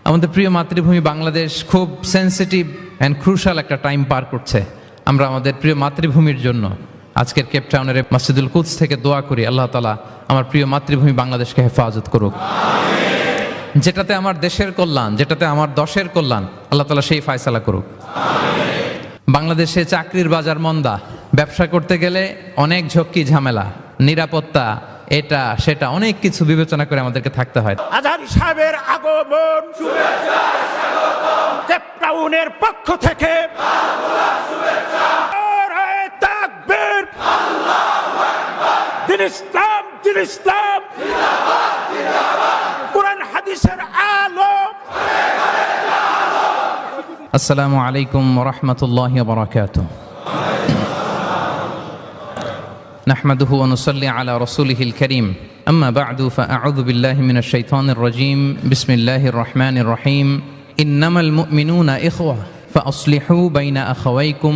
আমাদের প্রিয় মাতৃভূমি বাংলাদেশ খুব সেন্সিটিভ অ্যান্ড ক্রুশাল একটা টাইম পার করছে। আমরা আমাদের প্রিয় মাতৃভূমির জন্য আজকের কেপটাউনের মসজিদুল কুদস থেকে দোয়া করি, আল্লাহ তাআলা আমার প্রিয় মাতৃভূমি বাংলাদেশকে হেফাজত করুক। যেটাতে আমার দেশের কল্যাণ, যেটাতে আমার দশের কল্যাণ, আল্লাহ তাআলা সেই ফয়সালা করুক। বাংলাদেশে চাকরির বাজার মন্দা, ব্যবসা করতে গেলে অনেক ঝক্কি ঝামেলা, নিরাপত্তা, এটা সেটা অনেক কিছু বিবেচনা করে আমাদেরকে থাকতে হয়। আজহারী সাহেবের আগমন শুভেচ্ছা স্বাগতম কেপটাউনের পক্ষ থেকে নারায়ে তাকবীর, আল্লাহু আকবার, দিন ইসলাম দিন ইসলাম, জিন্দাবাদ জিন্দাবাদ, কুরআন হাদিসের আলো। আসসালামু আলাইকুম ওয়া রাহমাতুল্লাহি ওয়া বারাকাতুহু। نحمده ونصلي على رسوله الكريم أما بعد فأعوذ بالله من الشيطان الرجيم بسم الله الرحمن الرحيم إنما المؤمنون إخوة فأصلحوا بين أخويكم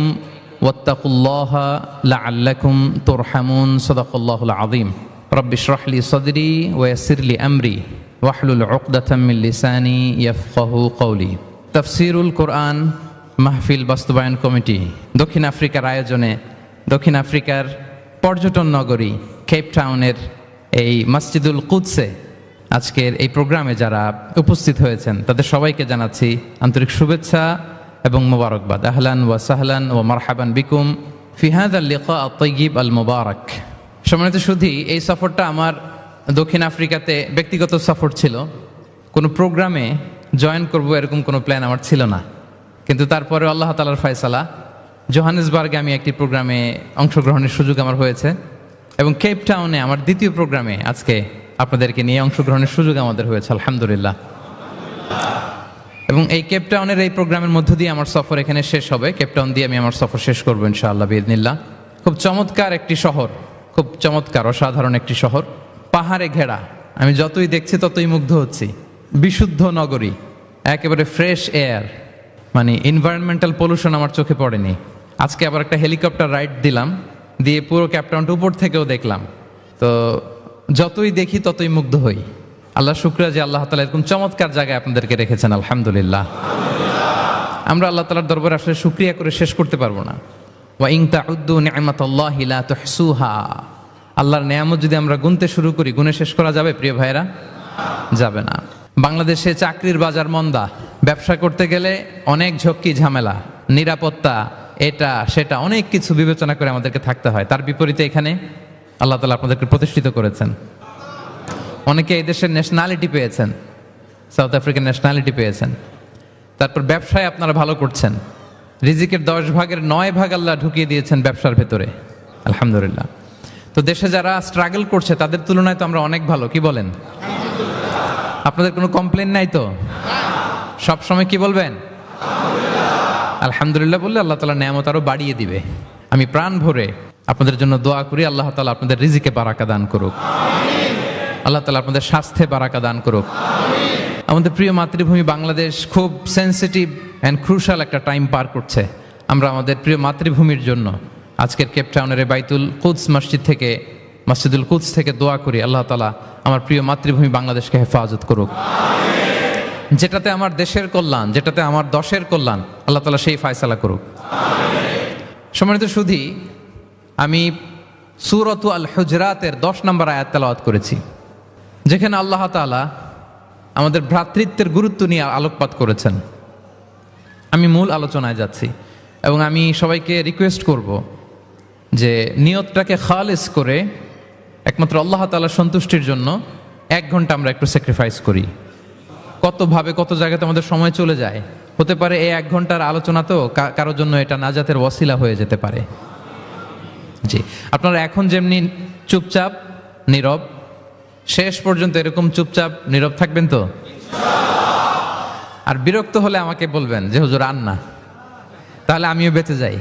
واتقوا الله لعلكم ترحمون صدق الله العظيم رب اشرح لي صدري ويسر لي أمري واحلل عقدة من لساني يفقه قولي تفسير القرآن মাহফিল বাস্তবায়ন কমিটি দক্ষিণ আফ্রিকার আয়োজনে দক্ষিণ আফ্রিকার পর্যটন নগরী কেপটাউনের এই মসজিদুল কুদসে আজকের এই প্রোগ্রামে যারা উপস্থিত হয়েছেন তাদের সবাইকে জানাচ্ছি আন্তরিক শুভেচ্ছা এবং মোবারকবাদ। আহলান ওয়া সাহলান ওয়া মারহাবান বিকুম ফি হাযাল লিকা আত-তাইয়িব আল মুবারক। সম্মানিত সুধী, এই সফরটা আমার দক্ষিণ আফ্রিকাতে ব্যক্তিগত সফর ছিল। কোনো প্রোগ্রামে জয়েন করব এরকম কোনো প্ল্যান আমার ছিল না, কিন্তু তারপরে আল্লাহ তাআলার ফয়সালা জোহানেসবার্গে আমি একটি প্রোগ্রামে অংশগ্রহণের সুযোগ আমার হয়েছে এবং কেপটাউনে আমার দ্বিতীয় প্রোগ্রামে আজকে আপনাদেরকে নিয়ে অংশগ্রহণের সুযোগ আমাদের হয়েছে, আলহামদুলিল্লাহ। এবং এই কেপটাউনের এই প্রোগ্রামের মধ্য দিয়ে আমার সফর এখানে শেষ হবে। কেপটাউন দিয়ে আমি আমার সফর শেষ করবো ইনশাআল্লাহ বিইذনিল্লাহ। খুব চমৎকার একটি শহর, খুব চমৎকার অসাধারণ একটি শহর, পাহাড়ে ঘেরা। আমি যতই দেখছি ততই মুগ্ধ হচ্ছি। বিশুদ্ধ নগরী, একেবারে ফ্রেশ এয়ার, মানে এনভায়রনমেন্টাল পলিউশন আমার চোখে পড়েনি। আজকে আবার একটা হেলিকপ্টার রাইড দিলাম, দিয়ে পুরো কেপটাউনটা উপর থেকেও দেখলাম। তো যতই দেখি ততই মুগ্ধ হই। আল্লাহ শুকরিয়া যে আল্লাহ তাআলা এরকম চমৎকার জায়গায় আপনাদেরকে রেখেছেন, আলহামদুলিল্লাহ। আমরা আল্লাহ তাআলার দরবারে আসলে শুকরিয়া করে শেষ করতে পারবো না। ওয়া ইন তাউদ্দু নি'মাতাল্লাহি লা তুহসুহা। আল্লাহর নেয়ামত যদি আমরা গুনতে শুরু করি, গুনে শেষ করা যাবে প্রিয় ভাইরা? যাবে না। বাংলাদেশে চাকরির বাজার মন্দা, ব্যবসা করতে গেলে অনেক ঝক্কি ঝামেলা, নিরাপত্তা, এটা সেটা অনেক কিছু বিবেচনা করে আমাদেরকে থাকতে হয়। তার বিপরীতে এখানে আল্লাহ তাআলা আপনাদেরকে প্রতিষ্ঠিত করেছেন। অনেকে এই দেশের ন্যাশনালিটি পেয়েছেন, সাউথ আফ্রিকান ন্যাশনালিটি পেয়েছেন। তারপর ব্যবসায় আপনারা ভালো করছেন, রিজিকের 10 ভাগের 9 ভাগ আল্লাহ ঢুকিয়ে দিয়েছেন ব্যবসার ভেতরে, আলহামদুলিল্লাহ। তো দেশে যারা স্ট্রাগল করছে তাদের তুলনায় তো আমরা অনেক ভালো, কি বলেন? আপনাদের কোনো কমপ্লেন নাই তো? সব সময় কি বলবেন? আলহামদুলিল্লাহ বললে আল্লাহ তাআলা নেয়ামত আরো বাড়িয়ে দিবে। আমি প্রাণ ভরে আপনাদের জন্য দোয়া করি, আল্লাহ তাআলা আপনাদের রিজিকে বারাকা দান করুক, আল্লাহ তাআলা আপনাদের স্বাস্থ্যে বারাকা দান করুক। আমাদের প্রিয় মাতৃভূমি বাংলাদেশ খুব সেন্সিটিভ অ্যান্ড ক্রুশাল একটা টাইম পার করছে। আমরা আমাদের প্রিয় মাতৃভূমির জন্য আজকের কেপটাউনের বাইতুল কুদস মসজিদ থেকে মসজিদুল কুদস থেকে দোয়া করি, আল্লাহ তাআলা আমার প্রিয় মাতৃভূমি বাংলাদেশকে হেফাজত করুক। যেটাতে আমার দেশের কল্যাণ, যেটাতে আমার দশের কল্যাণ, আল্লাহ তাআলা সেই ফয়সালা করুক। সম্মানিত সুধী, আমি সূরাতু আল হুজরাতের 10 নম্বর আয়াত তেলাওয়াত করেছি, যেখানে আল্লাহ তাআলা আমাদের ভ্রাতৃত্বের গুরুত্ব নিয়ে আলোকপাত করেছেন। আমি মূল আলোচনায় যাচ্ছি এবং আমি সবাইকে রিকোয়েস্ট করব যে নিয়তটাকে খালিস করে একমাত্র আল্লাহ তাআলার সন্তুষ্টির জন্য 1 ঘন্টা আমরা একটু স্যাক্রিফাইস করি। কতভাবে কত জায়গাতে আমাদের সময় চলে যায়, হতে পারে এই 1 ঘন্টার আলোচনা তো কারোর জন্য এটা নাজাতের ওয়াসিলা হয়ে যেতে পারে। জি, আপনারা এখন যেমনি চুপচাপ নীরব, শেষ পর্যন্ত এরকম চুপচাপ নীরব থাকবেন তো? আর বিরক্ত হলে আমাকে বলবেন যে হুজুর আন না, তাহলে আমিও বেঁচে যাই।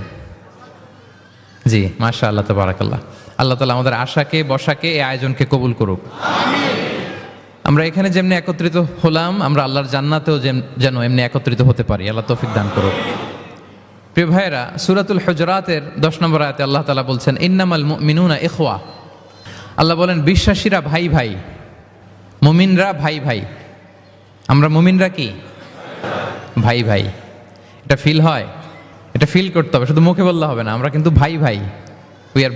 জি, মাশাআল্লাহ, তাবারাকাল্লাহ। আল্লাহ তাআলা আমাদের আশাকে, বসাকে, এই আয়োজনকে কবুল করুক। আমরা এখানে যেমনি একত্রিত হলাম, আমরা আল্লাহর জান্নাতেও যেন এমনি একত্রিত হতে পারি, আল্লাহ তৌফিক দান করুক। প্রিয় ভাইয়েরা, সূরাতুল হুজরাতের 10 নম্বর আয়াতে আল্লাহ তাআলা বলছেন ইন্নামাল মুমিনুনা ইখওয়া। আল্লাহ বলেন বিশ্বাসীরা ভাই ভাই, মুমিনরা ভাই ভাই। আমরা মুমিনরা কি? ভাই ভাই। এটা ফিল হয়, এটা ফিল করতে হবে, শুধু মুখে বললে হবে না। আমরা কিন্তু ভাই ভাই, উই আর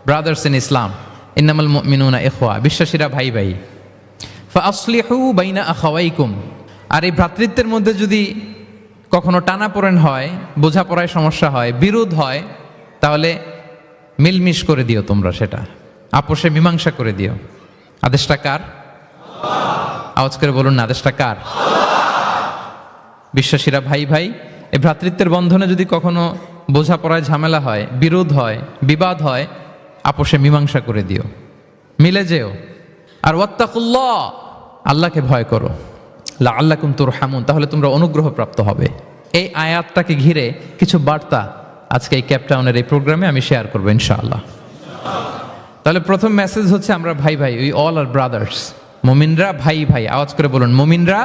ব্রাদার্স ইন ইসলাম। ইন্নামাল মুমিনুনা ইখওয়া, বিশ্বাসীরা ভাই ভাই। ফাসলিহু বাইনা আখাওয়াইকুম, আর এই ভ্রাতৃত্বের মধ্যে যদি কখনো টানাপোড়েন হয়, বোঝাপড়ায় সমস্যা হয়, বিরোধ হয়, তাহলে মিলমিশ করে দিও তোমরা, সেটা আপোষে মীমাংসা করে দিও। আদেশটা কার? আওয়াজ করে বলুন না, আদেশটা কার? বিশ্বাসীরা ভাই ভাই। এই ভ্রাতৃত্বের বন্ধনে যদি কখনো বোঝাপড়ায় ঝামেলা হয়, বিরোধ হয়, বিবাদ হয়, আপোষে মীমাংসা করে দিও, মিলে যেও। আর ওয়াত্তাকুল্লাহ, আল্লাহকে ভয় করো, লাআল্লাকুম তুরহামুন, তাহলে তোমরা অনুগ্রহ প্রাপ্ত হবে। এই আয়াতটাকে ঘিরে কিছু বার্তা আজকে এই ক্যাপটাউনের এই প্রোগ্রামে আমি শেয়ার করবো ইনশাআল্লাহ। তাহলে প্রথম মেসেজ হচ্ছে আমরা ভাই ভাই, উই অল আর ব্রাদার্স। মুমিনরা ভাই ভাই, আওয়াজ করে বলুন মুমিনরা।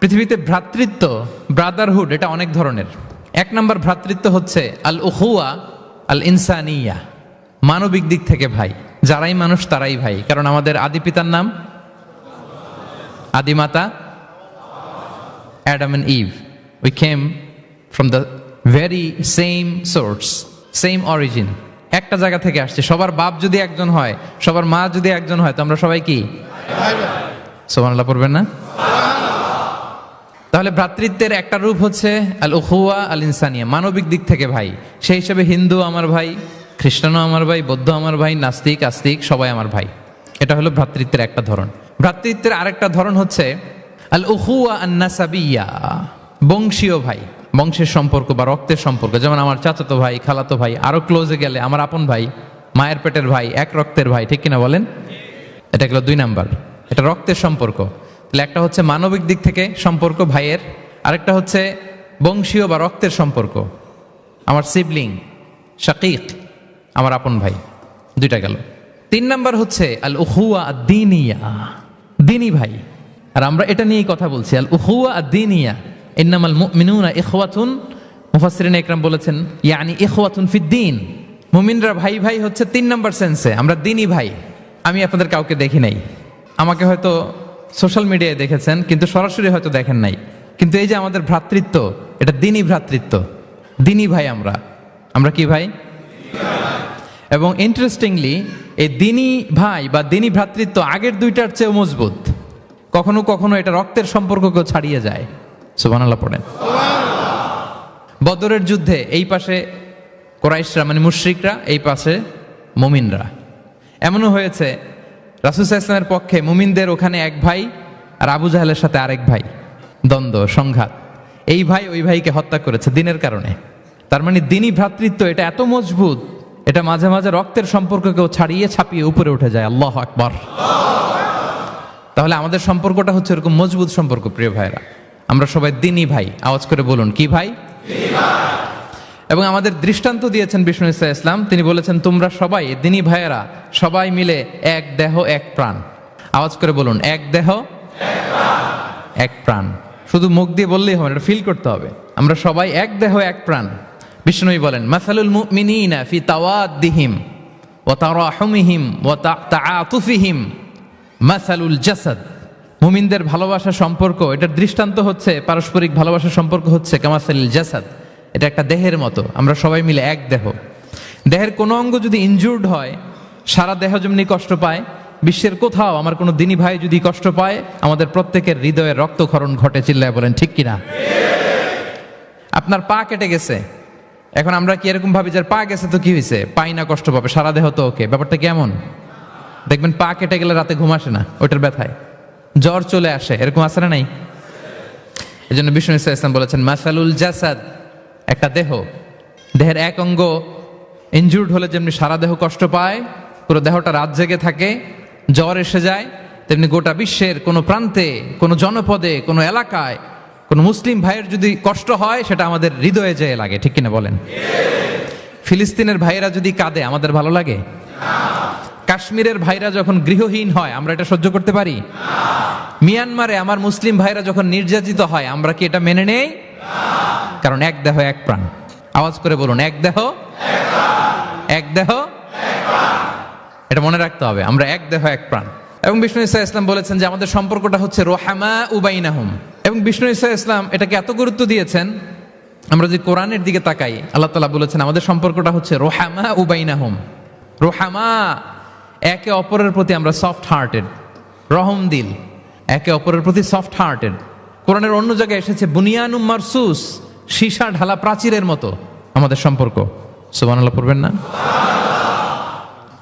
পৃথিবীতে ভ্রাতৃত্ব, ব্রাদারহুড, এটা অনেক ধরনের। এক নম্বর ভ্রাতৃত্ব হচ্ছে আল উখুয়া আল ইনসানিয়া, মানবিক দিক থেকে ভাই। যারাই মানুষ তারাই ভাই, কারণ আমাদের আদি পিতার নাম, আদিমাতা Adam and Eve. We came from the very same source, same origin, একটা জায়গা থেকে আসছে। সবার বাপ যদি একজন হয়, সবার মা যদি একজন হয়, তো আমরা সবাই কি? সুবহানাল্লাহ পড়বেন না? তাহলে ভ্রাতৃত্বের একটা রূপ হচ্ছে আল উখুয়া আল ইনসানিয়া, মানবিক দিক থেকে ভাই। সেই হিসেবে হিন্দু আমার ভাই, খ্রিস্টানও আমার ভাই, বৌদ্ধ আমার ভাই, নাস্তিক আস্তিক সবাই আমার ভাই। এটা হলো ভ্রাতৃত্বের একটা ধরন। ভ্রাতৃত্বের আরেকটা ধরন হচ্ছে আল উখুয়া আন নাসাবিয়া, বংশীয় ভাই, বংশের সম্পর্ক বা রক্তের সম্পর্ক। যেমন আমার চাচাতো ভাই, খালাতো ভাই, আরো ক্লোজে গেলে আমার আপন ভাই, মায়ের পেটের ভাই, এক রক্তের ভাই, ঠিক কিনা বলেন? এটা গেল দুই নাম্বার, এটা রক্তের সম্পর্ক। তাহলে একটা হচ্ছে মানবিক দিক থেকে সম্পর্ক ভাইয়ের, আরেকটা হচ্ছে বংশীয় বা রক্তের সম্পর্ক, আমার সিবলিং, শাকিক, আমার আপন ভাই। দুইটা গেল। তিন নাম্বার হচ্ছে আল উখুয়া আদ-দীনিয়া, দিনী ভাই। আর আমরা এটা নিয়েই কথা বলছি, আল উখুয়া আদ-দীনিয়া। ইন্নামাল মুমিনুনা ইখওয়াতুন, মুফাসসিরিন ইকরাম বলেছেন ইয়ানি ইখওয়াতুন ফিদ-দীন। মুমিনরা ভাই ভাই হচ্ছে তিন নাম্বার সেন্সে, আমরা দিনী ভাই। আমি আপনাদের কাউকে দেখি নাই, আমাকে হয়তো সোশ্যাল মিডিয়ায় দেখেছেন, কিন্তু সরাসরি হয়তো দেখেন নাই। কিন্তু এই যে আমাদের ভ্রাতৃত্ব, এটা দিনী ভ্রাতৃত্ব, দিনী ভাই। আমরা কি ভাই? এবং ইন্টারেস্টিংলি এই দিনী ভাই বা দিনী ভ্রাতৃত্ব আগের দুইটার চেয়েও মজবুত। কখনো কখনো এটা রক্তের সম্পর্ককেও ছাড়িয়ে যায়। সুবহানাল্লাহ পড়েন। বদরের যুদ্ধে এই পাশে কুরাইশরা মানে মুশরিকরা, এই পাশে মুমিনরা। এমনও হয়েছে রাসূল সাল্লাল্লাহু আলাইহি ওয়াসাল্লামের পক্ষে মুমিনদের ওখানে এক ভাই, আর আবু জাহেলের সাথে আরেক ভাই, দ্বন্দ্ব সংঘাত। এই ভাই ওই ভাইকে হত্যা করেছে দিনের কারণে। তার মানে দিনী ভ্রাতৃত্ব এটা এত মজবুত, এটা মাঝে মাঝে রক্তের সম্পর্ককেও ছাড়িয়ে ছাপিয়ে উপরে উঠে যায়। আল্লাহু আকবার। তাহলে আমাদের সম্পর্কটা হচ্ছে এরকম মজবুত সম্পর্ক। প্রিয় ভাইরা, আমরা সবাই দিনী ভাই। আওয়াজ করে বলুন কি ভাই? এবং আমাদের দৃষ্টান্ত দিয়েছেন বিষ্ণু ইসলাম। তিনি বলেছেন তোমরা সবাই দিনী ভাইয়েরা সবাই মিলে এক দেহ এক প্রাণ। আওয়াজ করে বলুন এক দেহ এক প্রাণ। শুধু মুখ দিয়ে বললেই হবে, এটা ফিল করতে হবে। আমরা সবাই এক দেহ এক প্রাণ। বিষ্ণু বলেন মাসালুল মুমিনিনা ফি তাওয়াদ্দিহিম ওয়া তারাহুমিহিম ওয়া তাআতুফিহিম মাসালুল জাসাদ। মুমিনদের ভালোবাসা সম্পর্ক, এটার দৃষ্টান্ত হচ্ছে পারস্পরিক ভালোবাসার সম্পর্ক হচ্ছে কামাসালিল জাসাদ, এটা একটা দেহের মতো। আমরা সবাই মিলে এক দেহ। দেহের কোনো অঙ্গ যদি ইনজুর্ড হয়, সারা দেহ যেমনি কষ্ট পায়, বিশ্বের কোথাও আমার কোনো দিনী ভাই যদি কষ্ট পায়, আমাদের প্রত্যেকের হৃদয়ে রক্তক্ষরণ ঘটে। চিল্লায় বলেন ঠিক কিনা? আপনার পা কেটে গেছে, এখন আমরা কি এরকম ভাবি যে পা গেছে তো কি হয়েছে, পাই না কষ্ট পাবে, সারা দেহ তো ওকে। ব্যাপারটা কেমন? দেখবেন পা কেটে গেলে রাতে ঘুম আসে না, ওইটার ব্যথায় জ্বর চলে আসে, এরকম আসে না নাই? এই জন্য বিষ্ণু ইসলাম বলেছেন মাসালুল জাসাদ, একটা দেহ, দেহের এক অঙ্গ ইনজুর্ড হলে যেমনি সারা দেহ কষ্ট পায়, পুরো দেহটা রাত জেগে থাকে, জ্বর এসে যায়, তেমনি গোটা বিশ্বের কোনো প্রান্তে, কোনো জনপদে, কোনো এলাকায় কোনো মুসলিম ভাইয়ের যদি কষ্ট হয়, সেটা আমাদের হৃদয়ে যেয়ে লাগে। ঠিক কিনা বলেন? ফিলিস্তিনের ভাইয়েরা যদি কাঁদে, আমাদের ভালো লাগে? কাশ্মীরের ভাইরা যখন গৃহহীন হয়, আমরা এটা সহ্য করতে পারি? মিয়ানমারে আমার মুসলিম ভাইরা যখন নির্যাতিত হয়, আমরা কি এটা মেনে নেই? কারণ এক দেহ এক প্রাণ। আওয়াজ করে বলুন এক দেহ এক দেহ। এটা মনে রাখতে হবে, আমরা এক দেহ এক প্রাণ। এবং বিষ্ণু ইসা ইসলাম বলেছেন যে আমাদের সম্পর্কটা হচ্ছে রোহামা উবাইনাহুম, এবং বিষ্ণু ঈসা ইসলাম এটাকে এত গুরুত্ব দিয়েছেন, আমরা যদি কোরআনের দিকে তাকাই, আল্লাহ তাআলা বলেছেন আমাদের সম্পর্কটা হচ্ছে রোহামা উবাইনাহুম। রোহামা, একে অপরের প্রতি আমরা সফট হার্টেড, রহম দিল, একে অপরের প্রতি সফট হার্টেড। কোরআনের অন্য জায়গায় এসেছে বুনিয়ানুম মারসুস, সীসা ঢালা প্রাচীরের মতো আমাদের সম্পর্ক। সুবহানাল্লাহ পড়বেন না?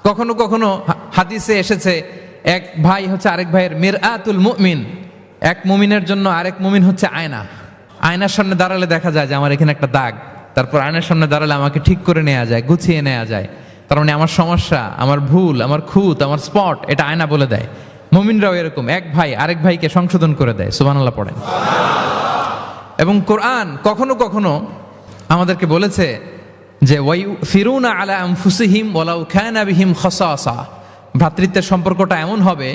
কখনো কখনো হাদিসে এসেছে এক ভাই হচ্ছে আরেক ভাইয়ের মিরআতুল মুমিন, এক মুমিনের জন্য আরেক মুমিন হচ্ছে আয়না। আয়নার সামনে দাঁড়ালে দেখা যায় যে আমার এখানে একটা দাগ, তারপর আয়নার সামনে দাঁড়ালে আমাকে ঠিক করে নেওয়া যায়, গুছিয়ে নেওয়া যায়। তার মানে আমার সমস্যা, আমার ভুল, আমার খুঁত, আমার স্পট, এটা আয়না বলে দেয়। মুমিনরাও এরকম, এক ভাই আরেক ভাইকে সংশোধন করে দেয়। সুবহানাল্লাহ পড়েন। এবং কোরআন কখনো কখনো আমাদেরকে বলেছে যে ওয়ায়ুফিরুনা আলা আনফুসিহিম ওয়ালাউ কানা বিহিম খাসাসা, ভ্রাতৃত্বের সম্পর্কটা এমন হবে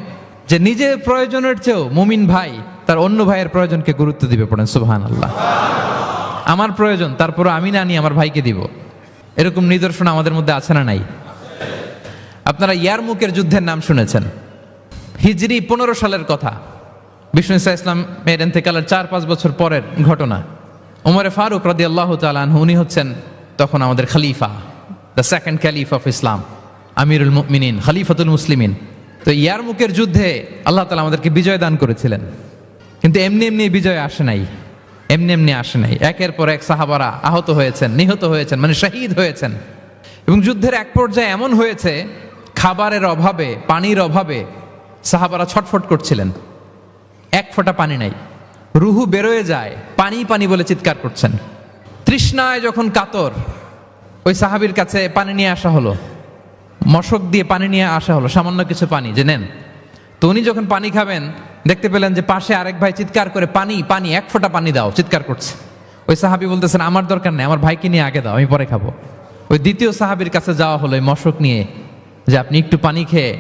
যে নিজের প্রয়োজনের চেয়েও মুমিন ভাই তার অন্য ভাইয়ের প্রয়োজনকে গুরুত্ব দিবে। পড়েন সুবহানাল্লাহ। আমার প্রয়োজন তারপর আমি না নিয়ে আমার ভাইকে দিব, এরকম নিদর্শন আমাদের মধ্যে আছে না নাই? আপনারা ইয়ারমুকের যুদ্ধের নাম শুনেছেন, হিজরি 15 সালের কথা। বিষ্ণু ঈসা ইসলামের ইন্তেকালের 4-5 বছর পরের ঘটনা। ওমরে ফারুক রাদিয়াল্লাহু তাআলা আনহু, উনি হচ্ছেন তখন আমাদের খলিফা, the second caliph of Islam, আমিরুল মুমিনিন, খলিফাতুল মুসলিমিন। তো ইয়ারমুকের যুদ্ধে আল্লাহ তাআলা আমাদেরকে বিজয় দান করেছিলেন, কিন্তু এমনি এমনি বিজয় আসে নাই, এমনি এমনি আসে নাই। একের পর এক সাহাবারা আহত হয়েছেন, নিহত হয়েছেন, মানে শহীদ হয়েছেন। এবং যুদ্ধের এক পর্যায়ে এমন হয়েছে খাবারের অভাবে, পানির অভাবে সাহাবারা ছটফট করছিলেন, এক ফোঁটা পানি নাই, রুহু বেরোয় যায়, পানি পানি বলে চিৎকার করছেন। তৃষ্ণায় যখন কাতর, ওই সাহাবীর কাছে পানি নিয়ে আসা হলো, মশক দিয়ে পানি নিয়ে আসা হলো, সামান্য কিছু পানি, যে নেন। তো উনি যখন পানি খাবেন দেখতে পেলেন যে পাশে আরেক ভাই চিৎকার করে পানি পানি, এক ফোঁটা পানি দাও, চিৎকার করছে। ওই সাহাবী বলতেছেন আমার দরকার নেই, আমার ভাইকে নিয়ে আগে দাও, আমি পরে খাবো। ওই দ্বিতীয় সাহাবীর কাছে যাওয়া হলো এই মশক নিয়ে, যে আপনি একটু পানি খেয়ে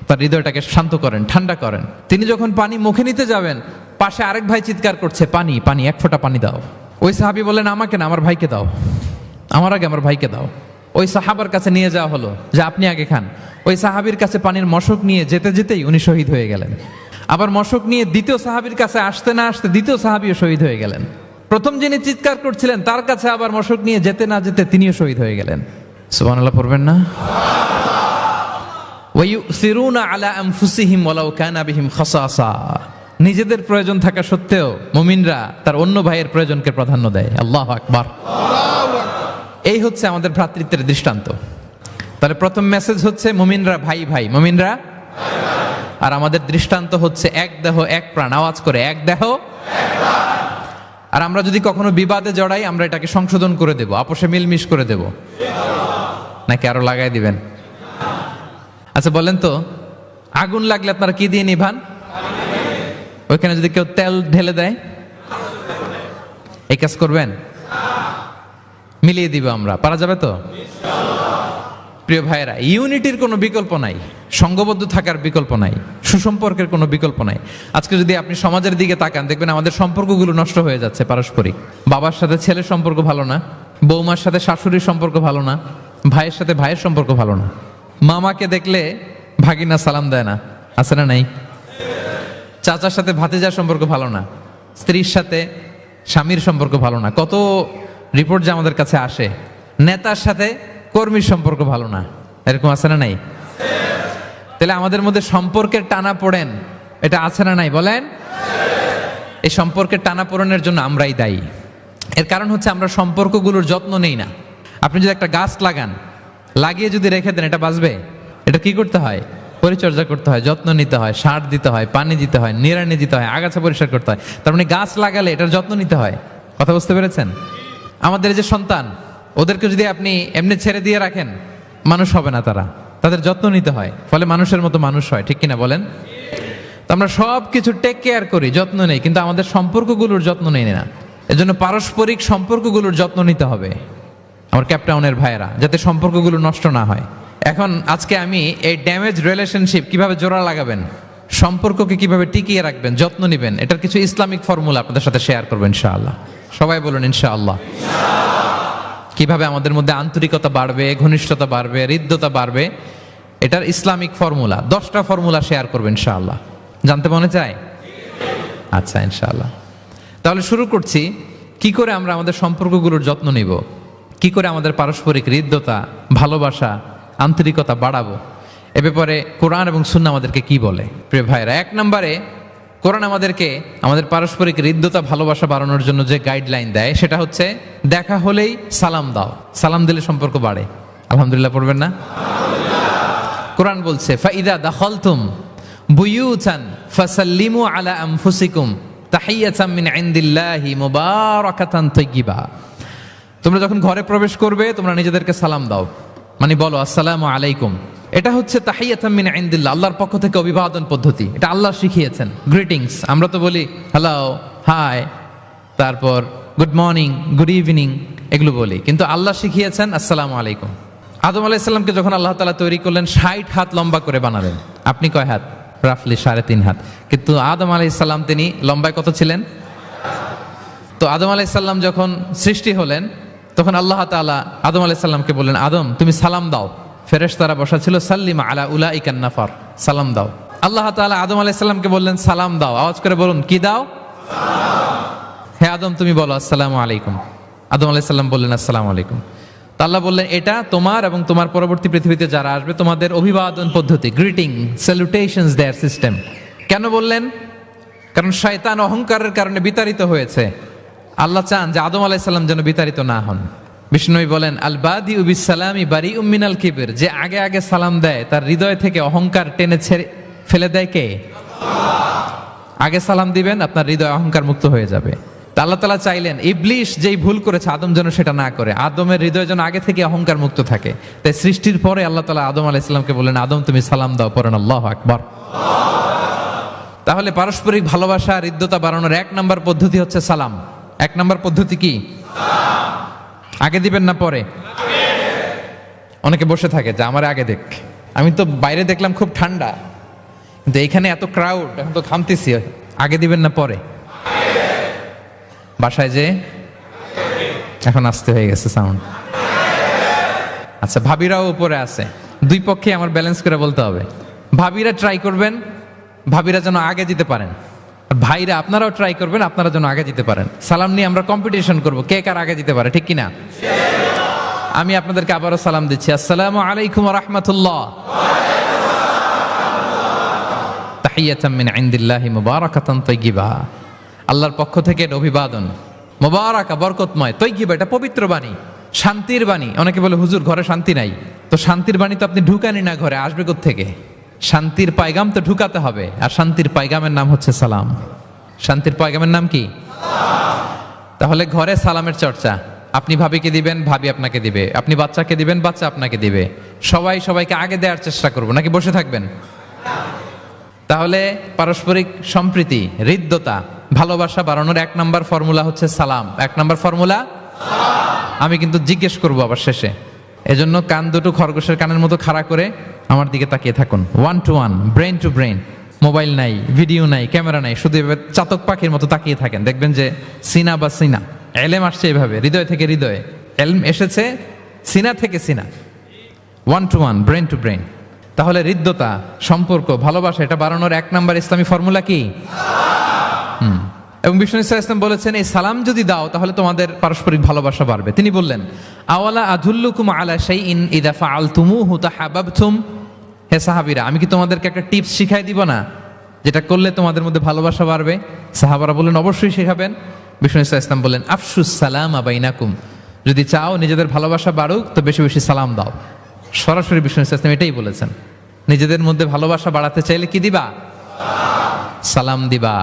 তার হৃদয়টাকে শান্ত করেন, ঠান্ডা করেন। তিনি যখন পানি মুখে নিতে যাবেন, পাশে আরেক ভাই চিৎকার করছে পানি পানি, এক ফোঁটা পানি দাও। ওই সাহাবী বললেন আমাকে না, আমার ভাইকে দাও, আমার আগে আমার ভাইকে দাও। ওই সাহাবার কাছে নিয়ে যাওয়া হলো যে আপনি আগে খান। ওই সাহাবীর কাছে পানির মশক নিয়ে যেতে যেতেই উনি শহীদ হয়ে গেলেন। আবার মশক নিয়ে দ্বিতীয় সাহাবীর কাছে আসতে না আসতে দ্বিতীয় সাহাবীও শহীদ হয়ে গেলেন। প্রথম যিনি চিৎকার করছিলেন তার কাছে আবার মশক নিয়ে যেতে না যেতে তিনিও শহীদ হয়ে গেলেন। সুবহানাল্লাহ পড়বেন না? ওয়ায়ুসিরুনা আলা আনফুসিহিম ওয়ালাউ কানা বিহিম খাসাসা, নিজেদের প্রয়োজন থাকা সত্ত্বেও মুমিনরা তার অন্য ভাইয়ের প্রয়োজনকে প্রাধান্য দেয়। আল্লাহু আকবার। এই হচ্ছে আমাদের ভ্রাতৃত্বের দৃষ্টান্ত। তাহলে প্রথম মেসেজ হচ্ছে মুমিনরা ভাই ভাই, মুমিনরা। আর আমাদের দৃষ্টান্ত হচ্ছে এক দেহ এক প্রাণ, আওয়াজ করে এক দেহ এক প্রাণ। আর আমরা যদি কখনো বিবাদে জড়াই, আমরা এটাকে সংশোধন করে দেব, আপোষে মিলমিশ করে দেব, নাকি আরো লাগাই দিবেন? আচ্ছা বলেন তো, আগুন লাগলে আপনারা কি দিয়ে নিভান? ওইখানে যদি কেউ তেল ঢেলে দেয়, এই কাজ করবেন? মিলিয়ে দিব আমরা, পারা যাবে তো? প্রিয় ভাইয়েরা, ইউনিটির কোনো বিকল্প নাই, সংঘবদ্ধ থাকার বিকল্প নাই, সুসম্পর্কের কোনো বিকল্প নাই। আজকে যদি আপনি সমাজের দিকে তাকান, দেখবেন আমাদের সম্পর্কগুলো নষ্ট হয়ে যাচ্ছে পারস্পরিক। বাবার সাথে ছেলের সম্পর্ক ভালো না, বৌমার সাথে শাশুড়ির সম্পর্ক ভালো না, ভাইয়ের সাথে ভাইয়ের সম্পর্ক ভালো না, মামাকে দেখলে ভাগিনা সালাম দেয় না, আছে না নাই? চাচার সাথে ভাতিজার সম্পর্ক ভালো না, স্ত্রীর সাথে স্বামীর সম্পর্ক ভালো না। কত রিপোর্ট যে আমাদের কাছে আসে, নেতার সাথে কর্মীর সম্পর্ক ভালো না, এরকম আছে না নাই? তাহলে আমাদের মধ্যে সম্পর্কের টানা পড়েন, এটা আছে না নাই বলেন? এই সম্পর্কের টানা পড়েনের জন্য আমরাই দায়ী। এর কারণ হচ্ছে আমরা সম্পর্কগুলোর যত্ন নেই না। আপনি যদি একটা গাছ লাগান, লাগিয়ে যদি রেখে দেন, এটা বাঁচবে? এটা কি করতে হয়? পরিচর্যা করতে হয়, যত্ন নিতে হয়, সার দিতে হয়, পানি দিতে হয়, নিড়ানি দিতে হয়, আগাছা পরিষ্কার করতে হয়। তার মানে গাছ লাগালে এটার যত্ন নিতে হয়। কথা বুঝতে পেরেছেন? আমাদের যে সন্তান, ওদেরকে যদি আপনি এমনি ছেড়ে দিয়ে রাখেন, মানুষ হবে না, তারা, তাদের যত্ন নিতে হয়, ফলে মানুষের মতো মানুষ হয়, ঠিক কিনা বলেন? তো আমরা সব কিছু টেক কেয়ার করি, যত্ন নেই, কিন্তু আমাদের সম্পর্কগুলোর যত্ন নেই না। এজন্য পারস্পরিক সম্পর্কগুলোর যত্ন নিতে হবে আমার ক্যাপটাউনের ভাইয়েরা, যাতে সম্পর্কগুলো নষ্ট না হয়। এখন আজকে আমি এই ড্যামেজ রিলেশনশিপ কিভাবে জোড়া লাগাবেন, সম্পর্ককে কিভাবে টিকিয়ে রাখবেন, যত্ন নেবেন, এটার কিছু ইসলামিক ফর্মুলা আপনাদের সাথে শেয়ার করবো ইনশাআল্লাহ। সবাই বলুন ইনশাআল্লাহ। কিভাবে আমাদের মধ্যে আন্তরিকতা বাড়বে, ঘনিষ্ঠতা বাড়বে, হৃদ্যতা বাড়বে, এটার ইসলামিক ফর্মুলা 10টা ফর্মুলা শেয়ার করবেন ইনশাআল্লাহ। জানতে মনে চায়? আচ্ছা ইনশাআল্লাহ। তাহলে শুরু করছি, কি করে আমরা আমাদের সম্পর্কগুলোর যত্ন নিব, কি করে আমাদের পারস্পরিক হৃদ্যতা, ভালোবাসা, আন্তরিকতা বাড়াবো। এ ব্যাপারে কোরআন এবং সুন্নাহ আমাদেরকে কি বলে। প্রিয় ভাইরা, 1 নম্বরে কোরআন আমাদেরকে আমাদের পারস্পরিক হৃদ্যতা, ভালোবাসা বাড়ানোর জন্য যে গাইডলাইন দেয় সেটা হচ্ছে দেখা হলেই সালাম দাও। সালাম দিলে সম্পর্ক বাড়ে। আলহামদুলিল্লাহ পড়বেন না? কোরআন বলছে ফাইদা দাখালতুম বুয়ুতান ফাসাল্লিমু আলা আনফুসিকুম তাহিয়াতাম মিন ইনদিল্লাহি মুবারাকাতান তাইয়্যিবা। তোমরা যখন ঘরে প্রবেশ করবে তোমরা নিজেদেরকে সালাম দাও, মানে বলো আসসালামু আলাইকুম। এটা হচ্ছে তাহিয়াতাম মিন ইনদিল্লাহ, আল্লাহর পক্ষ থেকে অভিবাদন পদ্ধতি। এটা আল্লাহ শিখিয়েছেন। গ্রিটিংস আমরা তো বলি হ্যালো, হাই, তারপর গুড মর্নিং, গুড ইভিনিং, এগুলো বলি, কিন্তু আল্লাহ শিখিয়েছেন আসসালামু আলাইকুম। আদম আলাইহিস সালামকে যখন আল্লাহ তাআলা তৈরি করলেন 60 হাত লম্বা করে বানালেন। আপনি কয় হাত? রাফলি 3.5 হাত। কিন্তু আদম আলাইহিস সালাম তিনি লম্বায় কত ছিলেন? তো আদম আলাইহিস সালাম যখন সৃষ্টি হলেন তখন আল্লাহ তাআলা আদম আলাইহিস সালামকে বললেন, আদম তুমি সালাম দাও। ফেরেশতারা বসা ছিল, সাল্লিম আলা উলাইকান নাফার, সালাম দাও। আল্লাহ তাআলা আদম আলাইহিস সালামকে বললেন সালাম দাও। আওয়াজ করে বলুন, কি দাও? হে আদম তুমি বলো আসসালামু আলাইকুম। আদম আলাইহিস সালাম বললেন আসসালামু আলাইকুম। তা আল্লাহ বললেন এটা তোমার এবং তোমার পরবর্তী পৃথিবীতে যারা আসবে তোমাদের অভিবাদন পদ্ধতি, গ্রিটিং, স্যালুটেশনস দেয়ার সিস্টেম। কেন বললেন? কারণ শয়তান অহংকারের কারণে বিতাড়িত হয়েছে। আল্লাহ চান যে আদম আলাইহিস সালাম যেন বিতাড়িত না হন। বিষ্ণুই বলেন আল বাদিউ বিস সালামি বারিউম মিনাল কিবর, যে আগে আগে সালাম দেয় তার হৃদয় থেকে অহংকার টেনে ছেড়ে ফেলে দেয় কে? আগে সালাম দিবেন, আপনার হৃদয় অহংকার মুক্ত হয়ে যাবে। তা আল্লাহ তাআলা চাইলেন ইবলিশ যেই ভুল করেছে আদম যেন সেটা না করে, আদমের হৃদয় যেন আগে থেকে অহংকার মুক্ত থাকে। তাই সৃষ্টির পরে আল্লাহ তাআলা আদম আলাইহিস সালামকে বললেন আদম তুমি সালাম দাও, পড়েন আল্লাহু আকবার। তাহলে পারস্পরিক ভালোবাসা, হৃদ্যতা বাড়ানোর 1 নম্বর পদ্ধতি হচ্ছে সালাম। 1 নম্বর পদ্ধতি কি? আগে দিবেন না পরে? অনেকে বসে থাকে যে আমার আগে দেখ। আমি তো বাইরে দেখলাম খুব ঠান্ডা, কিন্তু এখানে এত ক্রাউড, এখন তো ঘামতেছি। আগে দিবেন না পরে? বাসায় যে এখন আসতে হয়ে গেছে সাউন্ড। আচ্ছা, ভাবিরাও উপরে আছে। দুই পক্ষে আমার ব্যালেন্স করে বলতে হবে। ভাবিরা ট্রাই করবেন, ভাবিরা যেন আগে দিতে পারেন। আর ভাইরা আপনারাও ট্রাই করবেন, আপনারা যেন আগে দিতে পারেন। সালাম নিয়ে আমরা কম্পিটিশন করব, কে কার আগে দিতে পারে, ঠিক কিনা? আমি আপনাদেরকে আবারও সালাম দিচ্ছি, আসসালামু আলাইকুম ওয়া রাহমাতুল্লাহ। তাহিয়াতাম মিন ইনদিল্লাহি মুবারাকাতান তাইয়্যিবা। আল্লাহর পক্ষ থেকে এটা অভিবাদন, মুবারাকা, বরকতময়, তাইয়্যিবা এটা পবিত্র বাণী, শান্তির বাণী। অনেকে বলে হুজুর ঘরে শান্তি নাই। তো শান্তির বাণী তো আপনি ঢুকানি না, ঘরে আসবে কোত্থেকে? শান্তির পায়গাম তো ঢুকাতে হবে, আর শান্তির পায়গামের নাম হচ্ছে সালাম। শান্তির পায়গামের নাম কি? তাহলে ঘরে সালামের চর্চা। আপনি ভাবিকে দিবেন, ভাবি আপনাকে দিবে। আপনি বাচ্চাকে দিবেন, বাচ্চা আপনাকে দিবে। সবাই সবাইকে আগে দেওয়ার চেষ্টা করবো, নাকি বসে থাকবেন? তাহলে পারস্পরিক সম্প্রীতি, হৃদ্যতা, ভালোবাসা বাড়ানোর 1 নম্বর ফর্মুলা হচ্ছে সালাম। 1 নম্বর ফর্মুলা। আমি কিন্তু জিজ্ঞেস করবো আবার শেষে, এজন্য কান দুটো খরগোশের কানের মতো খাড়া করে আমার দিকে তাকিয়ে থাকুন। 1 to 1, brain to brain. Mobile নাই, ভিডিও নাই, ক্যামেরা নাই, শুধু এভাবে চাতক পাখির মতো তাকিয়ে থাকেন। দেখবেন যে সিনা বা সিনা, এলেম আসছে এইভাবে, হৃদয় থেকে হৃদয়ে। এলম এসেছে সিনা থেকে সিনা। 1 to 1, ব্রেন টু ব্রেন। তাহলে হৃদ্যতা, সম্পর্ক, ভালোবাসা এটা বাড়ানোর 1 নম্বর ইসলামী ফর্মুলা কি? এবং বিষ্ণু ইসলাম বলেছেন এই সালাম যদি দাও তাহলে তোমাদের পারস্পরিক ভালোবাসা বাড়বে। তিনি বললেন আওয়ালা আদুল্লুকুম আলা শাইইন ইযা ফাআলতুমুহু তাহাব্বাবতুম। হে সাহাবীরা, আমি কি তোমাদেরকে একটা টিপস শিখাই দিব না, যেটা করলে তোমাদের মধ্যে ভালোবাসা বাড়বে? সাহাবারা বললেন অবশ্যই শেখাবেন। বিষ্ণু ইসলাম বললেন আফশুস সালামা বাইনাকুম, যদি চাও নিজেদের ভালোবাসা বাড়ুক তো বেশি বেশি সালাম দাও। সরাসরি বিষ্ণু ইসলাম এটাই বলেছেন, নিজেদের মধ্যে ভালোবাসা বাড়াতে চাইলে কি দিবা? সালাম দিবা।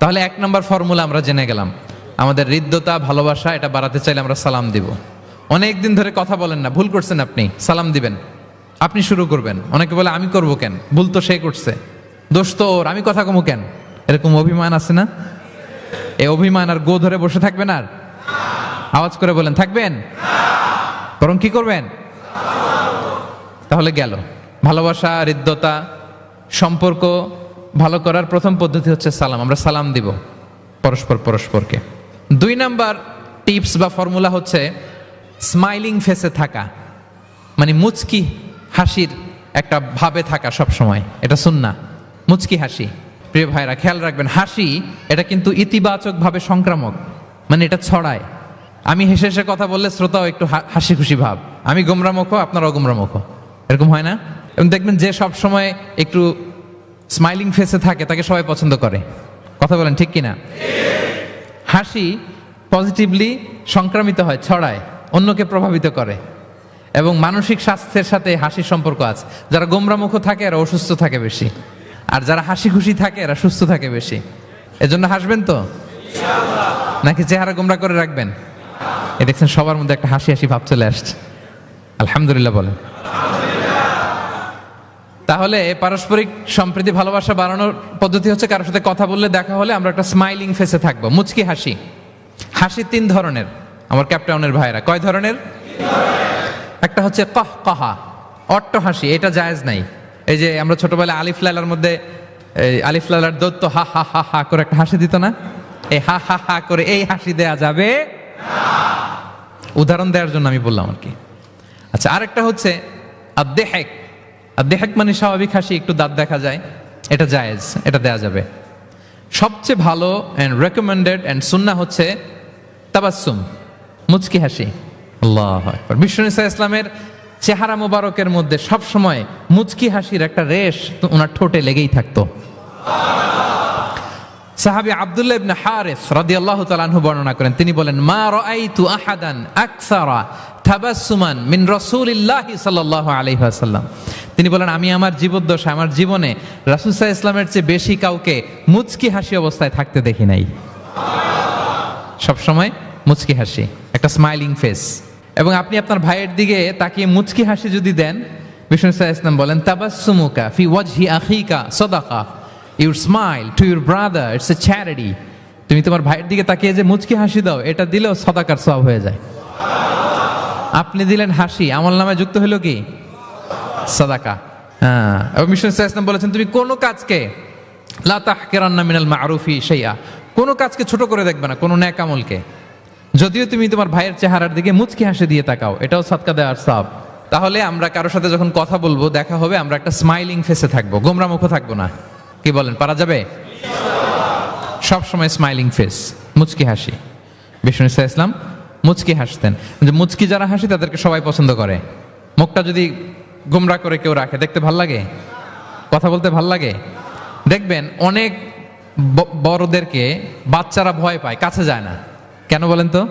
তাহলে 1 নম্বর ফর্মুলা আমরা জেনে গেলাম। আমাদের হৃদ্যতা, ভালোবাসা এটা বাড়াতে চাইলে আমরা সালাম দিব। অনেক দিন ধরে কথা বলেন না, ভুল করছেন আপনি, সালাম দিবেন। আপনি শুরু করবেন। অনেকে বলে আমি করব কেন, ভুল তো সে করছে, দোষ তো ওর, আমি কথা কমু কেন? এরকম অভিমান আছে না? এই অভিমান আর গো ধরে বসে থাকবেন? আর আওয়াজ করে বলেন থাকবেন? বরং কি করবেন? তাহলে গেল ভালোবাসা, হৃদ্যতা, সম্পর্ক ভালো করার প্রথম পদ্ধতি হচ্ছে সালাম। আমরা সালাম দিব পরস্পরকে। 2 নাম্বার টিপস বা ফর্মুলা হচ্ছে স্মাইলিং ফেসে থাকা, মানে মুচকি হাসির একটা ভাবে থাকা সব সময়। এটা সুন্নাহ, মুচকি হাসি। প্রিয় ভাইরা খেয়াল রাখবেন, হাসি এটা কিন্তু ইতিবাচকভাবে সংক্রামক, মানে এটা ছড়ায়। আমি হেসে হেসে কথা বললে শ্রোতাও একটু হাসি খুশি ভাব, আমি গোমরামুখ আপনারাও গোমরামুখ, এরকম হয় না? এবং দেখবেন যে সব সময় একটু স্মাইলিং ফেসে থাকে তাকে সবাই পছন্দ করে। কথা বলেন ঠিক কিনা? হাসি পজিটিভলি সংক্রামিত হয়, ছড়ায়, অন্যকে প্রভাবিত করে, এবং মানসিক স্বাস্থ্যের সাথে হাসির সম্পর্ক আছে। যারা গোমরামুখ থাকে এরা অসুস্থ থাকে বেশি, আর যারা হাসি খুশি থাকে এরা সুস্থ থাকে বেশি। এজন্য হাসবেন তো, নাকি চেহারা গোমরা করে রাখবেন? এ দেখছেন সবার মধ্যে একটা হাসি হাসি ভাব চলে আসছে, আলহামদুলিল্লাহ বলেন। তাহলে পারস্পরিক সম্প্রীতি ভালোবাসা বাড়ানোর পদ্ধতি হচ্ছে কারোর সাথে কথা বললে, দেখা হলে আমরা একটা স্মাইলিং ফেসে থাকবো, মুচকি হাসি। হাসি 3 ধরনের আমার ক্যাপটাউনের ভাইরা। কয় ধরনের? একটা হচ্ছে কহ কহা, অট্ট হাসি, এটা জায়েজ নাই। এই যে আমরা ছোটবেলায় আলিফ লালার মধ্যে আলিফ লালার দত্ত হা হা হা হা করে একটা হাসি দিত না? এই হা হা হা করে এই হাসি দেয়া যাবে উদাহরণ দেওয়ার জন্য আমি বললাম আর কি। আচ্ছা, আরেকটা হচ্ছে আদ্দেহেক। আদ্দেহেক মানে স্বাভাবিক হাসি, একটু দাঁত দেখা যায়, এটা জায়েজ, এটা দেয়া যাবে। সবচেয়ে ভালো অ্যান্ড রেকমেন্ডেড অ্যান্ড সুন্নাহ হচ্ছে তাবাসসুম, মুচকি হাসি। আল্লাহু আকবার। বিষ্ণু ইসলামের চেহারা মোবারকের মধ্যে সব সময় মুচকি হাসির একটা রেশ ওনার ঠোঁটে লেগেই থাকতো। সাহাবী আব্দুল্লাহ ইবনে হারিস রাদিয়াল্লাহু তাআলা আনহু বর্ণনা করেন, তিনি বলেন, মা রাআইতু আহাদান আকসারা তাবাসসুমান মিন রাসূলিল্লাহি সাল্লাল্লাহু আলাইহি ওয়াসাল্লাম। তিনি বলেন, আমি আমার জীবদ্দশায়, আমার জীবনে রাসূল সাল্লাল্লাহু আলাইহি ওয়াসাল্লামের চেয়ে বেশি কাউকে মুচকি হাসি অবস্থায় থাকতে দেখি নাই। সব সময় মুচকি হাসি, একটা স্মাইলিং ফেস। এবং আপনি আপনার ভাইয়ের দিকে তাকিয়ে মুচকি হাসি যদি দেন, বিষ্ণু সাল্লাল্লাহু আলাইহি ওয়াসাল্লাম বলেন, তাবাসসুমুকা ফি ওয়াজহি আখিকা সাদাকা, your smile to your brother it's a charity. তুমি তোমার ভাইয়ের দিকে তাকিয়ে যে মুচকি হাসি দাও, এটা দিলেও সাদাকার সওয়াব হয়ে যায়। আপনি দিলেন হাসি, আমল নামে যুক্ত হলো কি? সাদাকা। হ্যাঁ। এবং বিষ্ণু সাল্লাল্লাহু আলাইহি ওয়াসাল্লাম বলেছেন, তুমি কোনো কাজকে লা তাহকিরান্না মিনাল মারুফি শাইআ, কোনো কাজকে ছোট করে দেখবে না, কোনো নেক আমলকে। যদিও তুমি তোমার ভাইয়ের চেহারার দিকে মুচকি হাসি দিয়ে তাকাও, এটাও সাদকা দেওয়ার সওয়াব। তাহলে আমরা কারোর সাথে যখন কথা বলবো, দেখা হবে, আমরা একটা স্মাইলিং ফেসে থাকবো, গোমরা মুখ থাকবো না। কি বলেন, পারা যাবে? সব সময় স্মাইলিং ফেস, মুচকি হাসি। বিষ্ণু ইসলাম মুচকি হাসতেন। যে মুচকি যারা হাসি তাদেরকে সবাই পছন্দ করে। মুখটা যদি গোমরা করে কেউ রাখে, দেখতে ভাল লাগে, কথা বলতে ভাল লাগে। দেখবেন অনেক বড়দেরকে বাচ্চারা ভয় পায়, কাছে যায় না। কেন বলেন তো?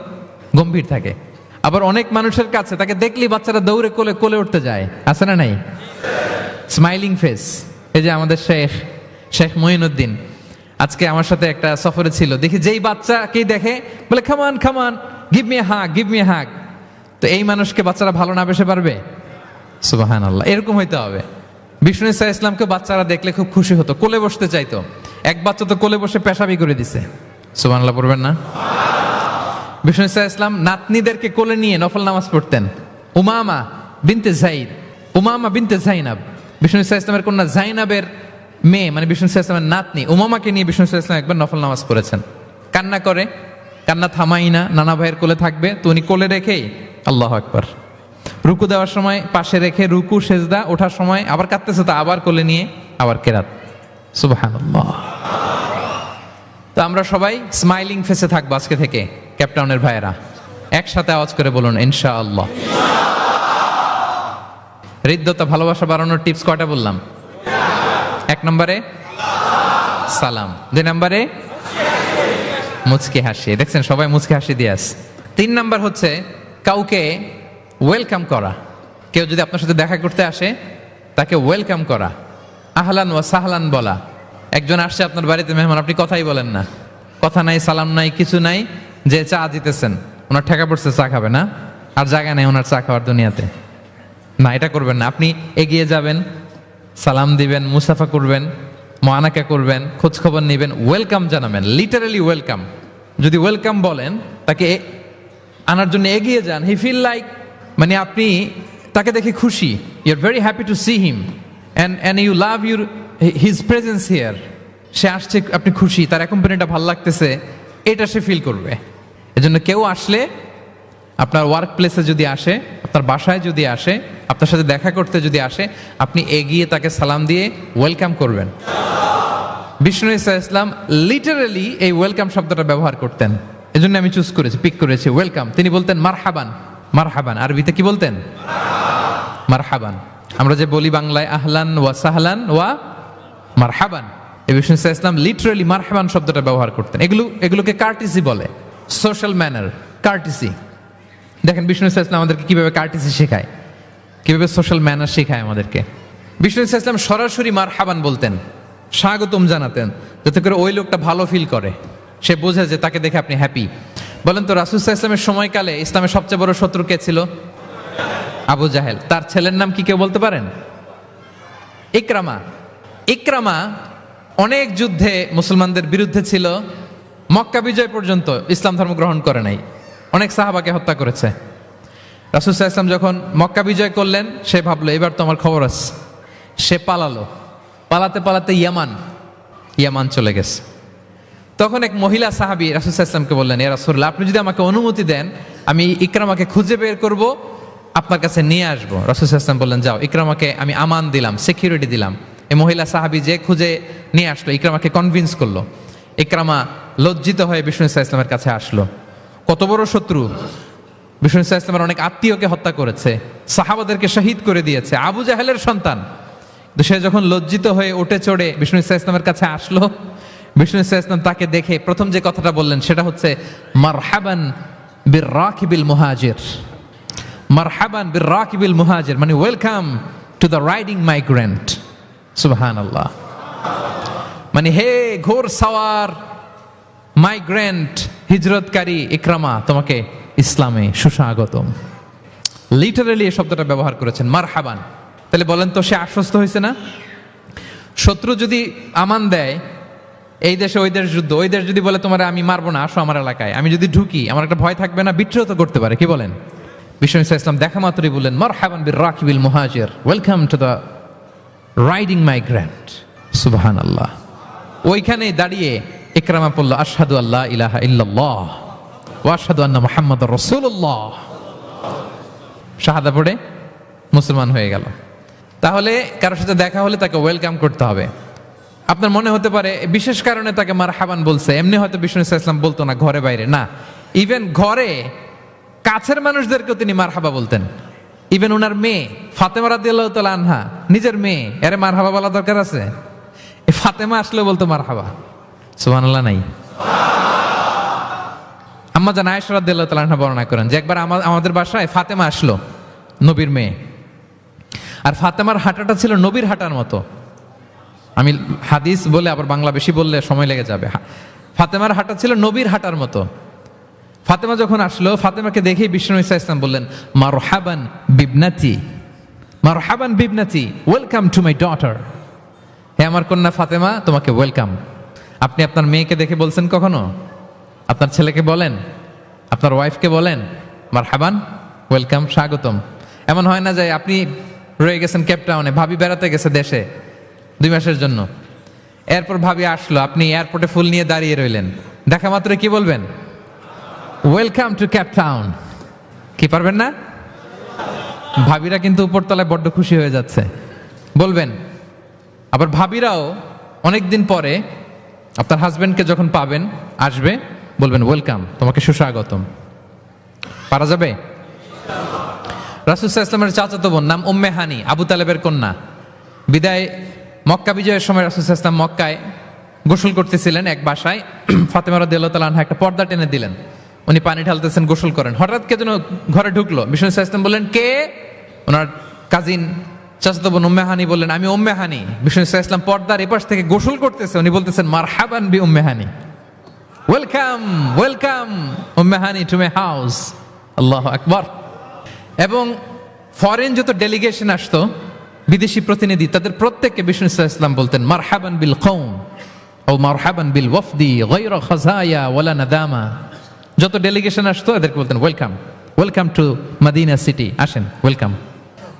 গম্ভীর থাকে। আবার অনেক মানুষের কাছে তাকে দেখলেই বাচ্চারা দৌড়ে কোলে কোলে উঠতে যায়, আছে না নাই? Smiling face. এই যে আমাদের শেখ মঈনুদ্দিন আজকে আমার সাথে একটা সফরে ছিল, দেখি যেই বাচ্চাকেই দেখে বলে, come on come on, give me hug, give me hug. তো এই মানুষকে বাচ্চারা ভালো না বেসে পারবে? সুবহানাল্লাহ। এরকম হইতে হবে। বিষ্ণু ইসলামকে বাচ্চারা দেখলে খুব খুশি হতো, কোলে বসতে চাইতো। এক বাচ্চা তো কোলে বসে পেশাবি করে দিছে, সুবহানাল্লাহ পড়বেন না? বিষ্ণু ইসলাম নাতনিদেরকে কোলে নিয়ে নফল নামাজ পড়তেন। উমামা বিনতে যায়েদ, উমামা বিনতে যায়নাব, বিষ্ণু ইসলামের কন্যা যায়নাবের মেয়ে, মানে বিষ্ণু ইসলামের নাতনি উমামাকে নিয়ে বিষ্ণু ইসলাম একবার নফল নামাজ পড়েছেন। কান্না করে, কান্না থামাই না, নানা ভাইয়ের কোলে থাকবে, তো উনি কোলে রেখেই আল্লাহু আকবার, রুকু দেওয়ার সময় পাশে রেখে রুকু, সেজদা, ওঠার সময় আবার কাঁদতেছে, তা আবার কোলে নিয়ে আবার কেরাত। সুবহানাল্লাহ। তো আমরা সবাই স্মাইলিং ফেসে থাকবো আজকে থেকে, ক্যাপটাউনের ভাইয়েরা। একসাথে আওয়াজ করে বলুন, ইনশাআল্লাহ। হৃদ্যতা, ভালোবাসা বাড়ানোর টিপস কয়টা বললাম? 1 নম্বরে সালাম, 2 নম্বরে মুচকি হাসি। দেখছেন সবাই মুচকি হাসি দিয়ে আস। 3 নম্বর হচ্ছে কাউকে ওয়েলকাম করা। কেউ যদি আপনার সাথে দেখা করতে আসে, তাকে ওয়েলকাম করা, আহলান ওয়া সাহলান বলা। একজন আসছে আপনার বাড়িতে মেহমান, আপনি কথাই বলেন না, কথা নাই, সালাম নাই, কিছু নাই, যে চা দিতেছেন, ওনার ঠেকা পড়ছে চা খাবে না, আর জায়গা নেই ওনার চা খাওয়ার দুনিয়াতে, না, এটা করবেন না। আপনি এগিয়ে যাবেন, সালাম দিবেন, মুসাফা করবেন, মুআনাকা করবেন, খোঁজ খবর নেবেন, ওয়েলকাম জানাবেন, লিটারালি ওয়েলকাম। যদি ওয়েলকাম বলেন, তাকে আনার জন্য এগিয়ে যান, হি ফিল লাইক, মানে আপনি তাকে দেখে খুশি, you are very happy to see him and you love his presence here. সে আসছে, আপনি খুশি, তার অ্যাকম্পানিটা ভালো লাগতেছে, এটা সে ফিল করবে। এজন্য কেউ আসলে, আপনার ওয়ার্ক প্লেসে যদি আসে, আপনার বাসায় যদি আসে, আপনার সাথে দেখা করতে যদি আসে, আপনি এগিয়ে তাকে সালাম দিয়ে ওয়েলকাম করবেন। বিষ্ণু ঈসা ইসলাম লিটারালি এই ওয়েলকাম শব্দটা ব্যবহার করতেন, এজন্য আমি চুজ করেছি, পিক করেছি ওয়েলকাম। তিনি বলতেন মারহাবান। মারহাবান আরবিতে কি বলতেন? মারহাবান। আমরা যে বলি বাংলায় আহলান ওয়া সাহলান ওয়া মারহাবান, এই বিষ্ণু ঈসা ইসলাম লিটারালি মারহাবান শব্দটা ব্যবহার করতেন। এগুলোকে কার্টিসি বলে, সোশ্যাল ম্যানার, কার্টিসি। দেখেন বিষ্ণু ঈসা ইসলাম আমাদেরকে কিভাবে কার্টিসি শেখায়, কিভাবে সোশ্যাল ম্যানার শেখায় আমাদেরকে। বিষ্ণু ঈসা ইসলাম সরাসরি মারহাবান বলতেন, স্বাগতম জানাতেন, যাতে করে ওই লোকটা ভালো ফিল করে, সে বোঝে যে তাকে দেখে আপনি হ্যাপি। বলেন তো রাসূল সাল্লাল্লাহু আলাইহি ওয়াসাল্লামের সময়কালে ইসলামের সবচেয়ে বড় শত্রু কে ছিল? আবু জাহেল। তার ছেলের নাম কি কেউ বলতে পারেন? ইকরামা। ইকরামা অনেক যুদ্ধে মুসলমানদের বিরুদ্ধে ছিল, মক্কা বিজয় পর্যন্ত ইসলাম ধর্ম গ্রহণ করে নাই, অনেক সাহাবাকে হত্যা করেছে। রাসূল সাল্লাল্লাহু আলাইহি ওয়াসাল্লাম যখন মক্কা বিজয় করলেন, সে ভাবলো এবার তো আমার খবর আছে, সে পালালো। পালাতে পালাতে ইয়ামান চলে গেছে। তখন এক মহিলা সাহাবী রাসূল সাল্লাল্লাহু আলাইহি ওয়াসাল্লামকে বললেন, ইয়া রাসূলুল্লাহ, আপনি যদি আমাকে অনুমতি দেন, আমি ইকরামাকে খুঁজে বের করব, আপনার কাছে নিয়ে আসবো। রাসূল সাল্লাল্লাহু আলাইহি ওয়াসাল্লাম বললেন, যাও, ইকরামাকে আমি আমান দিলাম, সিকিউরিটি দিলাম। এই মহিলা সাহাবী যে খুঁজে নিয়ে আসলো, ইকরামাকে কনভিন্স করলো। ইকরামা লজ্জিত হয়ে বিষ্ণু ঈসা ইসলামের কাছে আসলো। কত বড় শত্রু! বিষ্ণু ঈসা ইসলামের অনেক আত্মীয়কে হত্যা করেছে, সাহাবাদেরকে শহীদ করে দিয়েছে, আবু জাহেলের সন্তান। তো সে যখন লজ্জিত হয়ে উঠে চড়ে বিষ্ণু ঈসা ইসলামের কাছে আসলো, বিষ্ণু ঈসা ইসলাম তাকে দেখে প্রথম যে কথাটা বললেন সেটা হচ্ছে মারহাবান বির রাকিবিল মুহাজির। মারহাবান বির রাকিবিল মুহাজির মানে welcome to the riding migrant. সুবহানাল্লাহ। মানে হে ঘোর সাওয়ার মাইগ্রেন্ট, হিজরতকারী ইকরামা, তোমাকে ইসলামে সুস্বাগতম। লিটারালি এই শব্দটা ব্যবহার করেছেন, মারহাবান। তাহলে বলেন তো, সে আশ্বস্ত হয়েছে না? শত্রু যদি আমান দেয়, এই দেশে ওই দেশ যুদ্ধ, ওই দেশ যদি বলে তোমার আমি মারবো না, আসো আমার এলাকায়, আমি যদি ঢুকি, আমার একটা ভয় থাকবে না? বিদ্রোহ তো করতে পারে, কি বলেন? বিষ্ণু ঈসা ইসলাম দেখা মাত্রই বললেন মারহাবান বির রাকিবিল মুহাজির, welcome to the riding migrant. সুবহানাল্লাহ। ওইখানেই দাঁড়িয়ে ইকরামা পড়ল আশহাদু আল্লা ইলাহা ইল্লাল্লাহ ওয়া আশহাদু আন্না মুহাম্মাদুর রাসূলুল্লাহ। শাহাদা পড়ে মুসলমান হয়ে গেল। তাহলে কারোর সাথে দেখা হলে তাকে ওয়েলকাম করতে হবে। আপনার মনে হতে পারে বিশেষ কারণে তাকে মারহাবান বলছে, এমনি হয়তো বিষ্ণু ঈসা ইসলাম বলতো না ঘরে বাইরে, না, ইভেন ঘরে কাছের মানুষদেরকেও তিনি মারহাবা বলতেন। ইভেন ওনার মেয়ে ফাতেমা রাদিয়াল্লাহু তাআলা আনহা, নিজের মেয়ে, এর মারহাবা বলা দরকার আছে? এই ফাতেমা আসলেও বলতো মারহাবা। সুবহানাল্লাহ নাই? আম্মা জান আয়েশা রাদিয়াল্লাহু তাআলা আনহা বর্ণনা করেন যে একবার আমাদের বাসায় ফাতেমা আসলো, নবীর মেয়ে। আর ফাতেমার হাঁটাটা ছিল নবীর হাঁটার মতো। আমি হাদিস বলে আবার বাংলা বেশি বললে সময় লেগে যাবে। ফাতেমার হাঁটা ছিল নবীর হাঁটার মতো। ফাতেমা যখন আসলো, ফাতেমাকে দেখেই বিষ্ণু ঈসা ইসলাম বললেন মারহাবান বিবনাতি, মারহাবান বিবনাতি, ওয়েলকাম টু মাই ডটার। হে আমার কন্যা ফাতেমা, তোমাকে ওয়েলকাম। আপনি আপনার মেয়েকে দেখে বলছেন কখনো? আপনার ছেলেকে বলেন, আপনার ওয়াইফকে বলেন মারহাবান, ওয়েলকাম, স্বাগতম? এমন হয় না যে আপনি রয়ে গেছেন কেপটাউনে, ভাবি বেড়াতে গেছে দেশে 2 মাসের জন্য, এরপর ভাবি আসলো, আপনি এয়ারপোর্টে ফুল নিয়ে দাঁড়িয়ে রইলেন, দেখা মাত্র কি বলবেন? Welcome to Cape Town. কি পারবেন না? ভাবিরা কিন্তু উপরতলায় বড্ড খুশি হয়ে যাচ্ছে, বলবেন। আবার ভাবিরাও অনেকদিন পরে আপনার হাজবেন্ডকে যখন পাবেন, আসবে, বলবেন ওয়েলকাম, তোমাকে সুস্বাগতম। পারা যাবে? রাসূল সাল্লাল্লাহু আলাইহি ওয়াসাল্লামের চাচাতো বোন নাম উম্মে হানি, আবু তালেবের কন্যা। বিদায় মক্কা বিজয়ের সময় রাসূল সাল্লাল্লাহু আলাইহি ওয়াসাল্লাম মক্কায় গোসল করতেছিলেন এক বাসায়। ফাতেমা রাদিয়াল্লাহু তাআলা আনহা একটা পর্দা টেনে দিলেন, উনি পানি ঢালতেছেন, গোসল করেন। হঠাৎ কে যেন ঘরে ঢুকলো। বিষ্ণু সাল্লাল্লাহু আলাইহি ওয়াসাল্লাম বললেন কে? ওনার কাজিন চাচাতো বোন উম্মে হানি বললেন আমি উম্মে হানি। বিষ্ণু সাল্লাল্লাহু আলাইহি ওয়াসাল্লাম পর্দার এপাশ থেকে গোসল করতেছে, উনি বলতেছেন মারহাবান বি Umme Hani, welcome, welcome Umme Hani to my house. আল্লাহু আকবার। এবং ফরেন যত ডেলিগেশন আসতো, বিদেশি প্রতিনিধি, তাদের প্রত্যেককে বিষ্ণু সাল্লাল্লাহু আলাইহি ওয়াসাল্লাম বলতেন মারহাবান বিল কওম ও মারহাবান বিল ওয়াফদি গায়রা খাজায়া ওয়ালা নাদামা। যত ডেলিগেশন আসতো এদেরকে বলতেন welcome, welcome to Medina city, আসেন, ওয়েলকাম।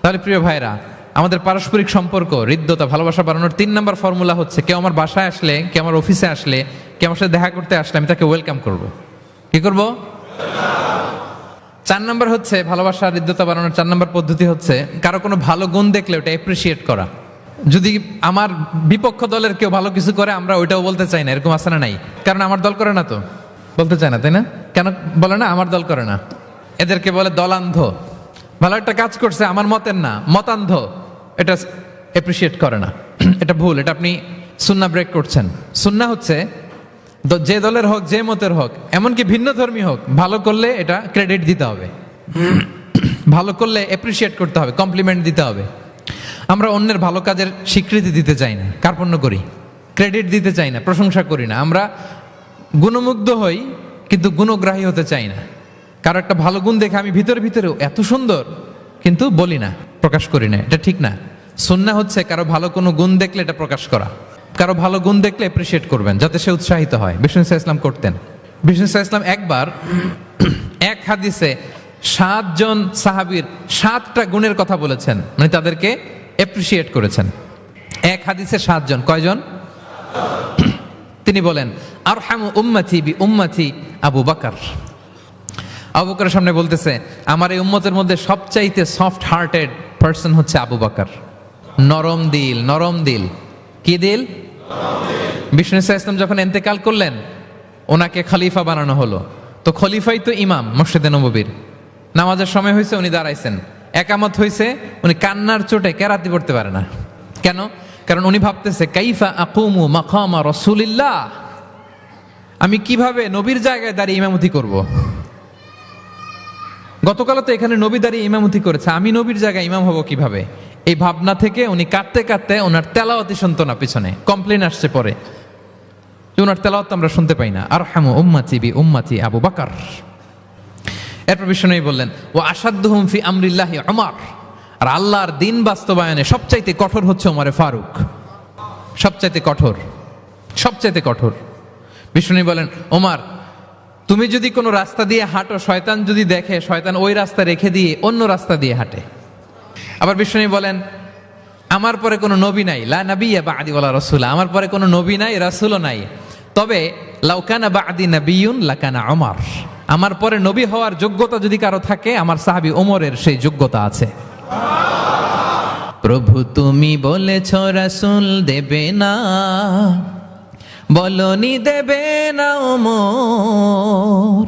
তাহলে প্রিয় ভাইরা, আমাদের পারস্পরিক সম্পর্ক, হৃদ্যতা, ভালোবাসা বাড়ানোর 3 নম্বর ফর্মুলা হচ্ছে, কেউ আমার বাসায় আসলে, কেউ আমার অফিসে আসলে, কেউ আমার সাথে দেখা করতে আসলে আমি তাকে ওয়েলকাম করব। কি করব? 4 নম্বর হচ্ছে ভালোবাসা হৃদ্যতা বাড়ানোর 4 নম্বর পদ্ধতি হচ্ছে কারো কোনো ভালো গুণ দেখলে ওটা অ্যাপ্রিসিয়েট করা। যদি আমার বিপক্ষ দলের কেউ ভালো কিছু করে আমরা ওইটাও বলতে চাই না, এরকম আছে না নাই? কারণ আমার দল করে না, তো বলতে চায় না, তাই না? কেন বলে না? আমার দল করে না। এদেরকে বলে দলান্ধ। ভালো একটা কাজ করছে, আমার মতের না, মতান্ধ, এটা এপ্রিসিয়েট করে না। এটা ভুল, এটা আপনি সুন্নাহ ব্রেক করছেন। সুন্নাহ হচ্ছে যে দলের হোক, যে মতের হোক, এমনকি ভিন্ন ধর্মী হোক, ভালো করলে এটা ক্রেডিট দিতে হবে, ভালো করলে এপ্রিসিয়েট করতে হবে, কমপ্লিমেন্ট দিতে হবে। আমরা অন্যের ভালো কাজের স্বীকৃতি দিতে চাই না, কার্পণ্য করি, ক্রেডিট দিতে চাই না, প্রশংসা করি না। আমরা গুণমুগ্ধ হই কিন্তু গুণগ্রাহী হতে চাই না। কারো একটা ভালো গুণ দেখে আমি ভিতরে ভিতরেও এত সুন্দর, কিন্তু বলি না, প্রকাশ করি না, এটা ঠিক না। সুন্নাহ হচ্ছে কারো ভালো কোনো গুণ দেখলে এটা প্রকাশ করা, কারো ভালো গুণ দেখলে এপ্রিসিয়েট করবেন, যাতে সে উৎসাহিত হয়। বিষ্ণু ইসলাম করতেন। বিষ্ণু ইসলাম একবার এক হাদিসে 7 জন সাহাবীর 7টা গুণের কথা বলেছেন, মানে তাদেরকে এপ্রিসিয়েট করেছেন। এক হাদিসে 7 জন, কয়জন? তিনি বলেন আরহামু উম্মতি বি উম্মতি আবু বকর। আবু বকরের সামনে বলতেছে, আমার এই উম্মতের মধ্যে সবচাইতে সফট হার্টেড পারসন হচ্ছে আবু বকর। নরম দিল, নরম দিল। কি দিল? বিষ্ণু ইসলাম যখন ইন্তেকাল করলেন, ওনাকে খলিফা বানানো হলো। তো খলিফাই তো ইমাম মসজিদে নববীর। নামাজের সময় হয়েছে, উনি দাঁড়াইছেন। একামত হয়েছে, উনি কান্নার চোটে কেরাতি পড়তে পারে না। কেন? কারণ উনি ভাবতেছে কাইফা আকুমু মাকামা রাসূলিল্লাহ, আমি কিভাবে নবীর জায়গায় দাঁড়িয়ে ইমামতি করব। গতকাল তো এখানে নবী দাঁড়িয়ে ইমামতি করেছে, আমি নবীর জায়গায় ইমাম হব কিভাবে? এই ভাবনা থেকে উনি কাঁদতে কাঁদতে ওনার তেলাওয়াতি শুনতো না, পিছনে কমপ্লেন আসছে পরে যে ওনার তেলাওয়াত আমরা শুনতে পাই না। আরহামু উম্মতি বি উম্মতি আবু বকর। এরপর বিষ্ণু বললেন ও আসাদ্দুহুম ফি আমরিল্লাহি উমর, আর আল্লাহর দিন বাস্তবায়নে সবচাইতে কঠোর হচ্ছে ওমরে ফারুক। সবচাইতে কঠোর, সবচাইতে কঠোর। বিষ্ণু বলেন ওমর, তুমি যদি কোনো রাস্তা দিয়ে হাঁটো, শয়তান যদি দেখে, শয়তান ওই রাস্তা রেখে দিয়ে অন্য রাস্তা দিয়ে হাঁটে। আবার বিষ্ণু বলেন আমার পরে কোনো নবী নাই, লা নাবিয়্যা বা'দি ওয়ালা রাসূল, আমার পরে কোনো নবী নাই, রাসূলও নাই, তবে লাউ কানা বা'দি নাবিয়্যুন লাকানা ওমর, আমার পরে নবী হওয়ার যোগ্যতা যদি কারো থাকে, আমার সাহাবী ওমরের সেই যোগ্যতা আছে। প্রভু তুমি বলেছ রাসূল দেবে না, বলনি দেবে না ওমর,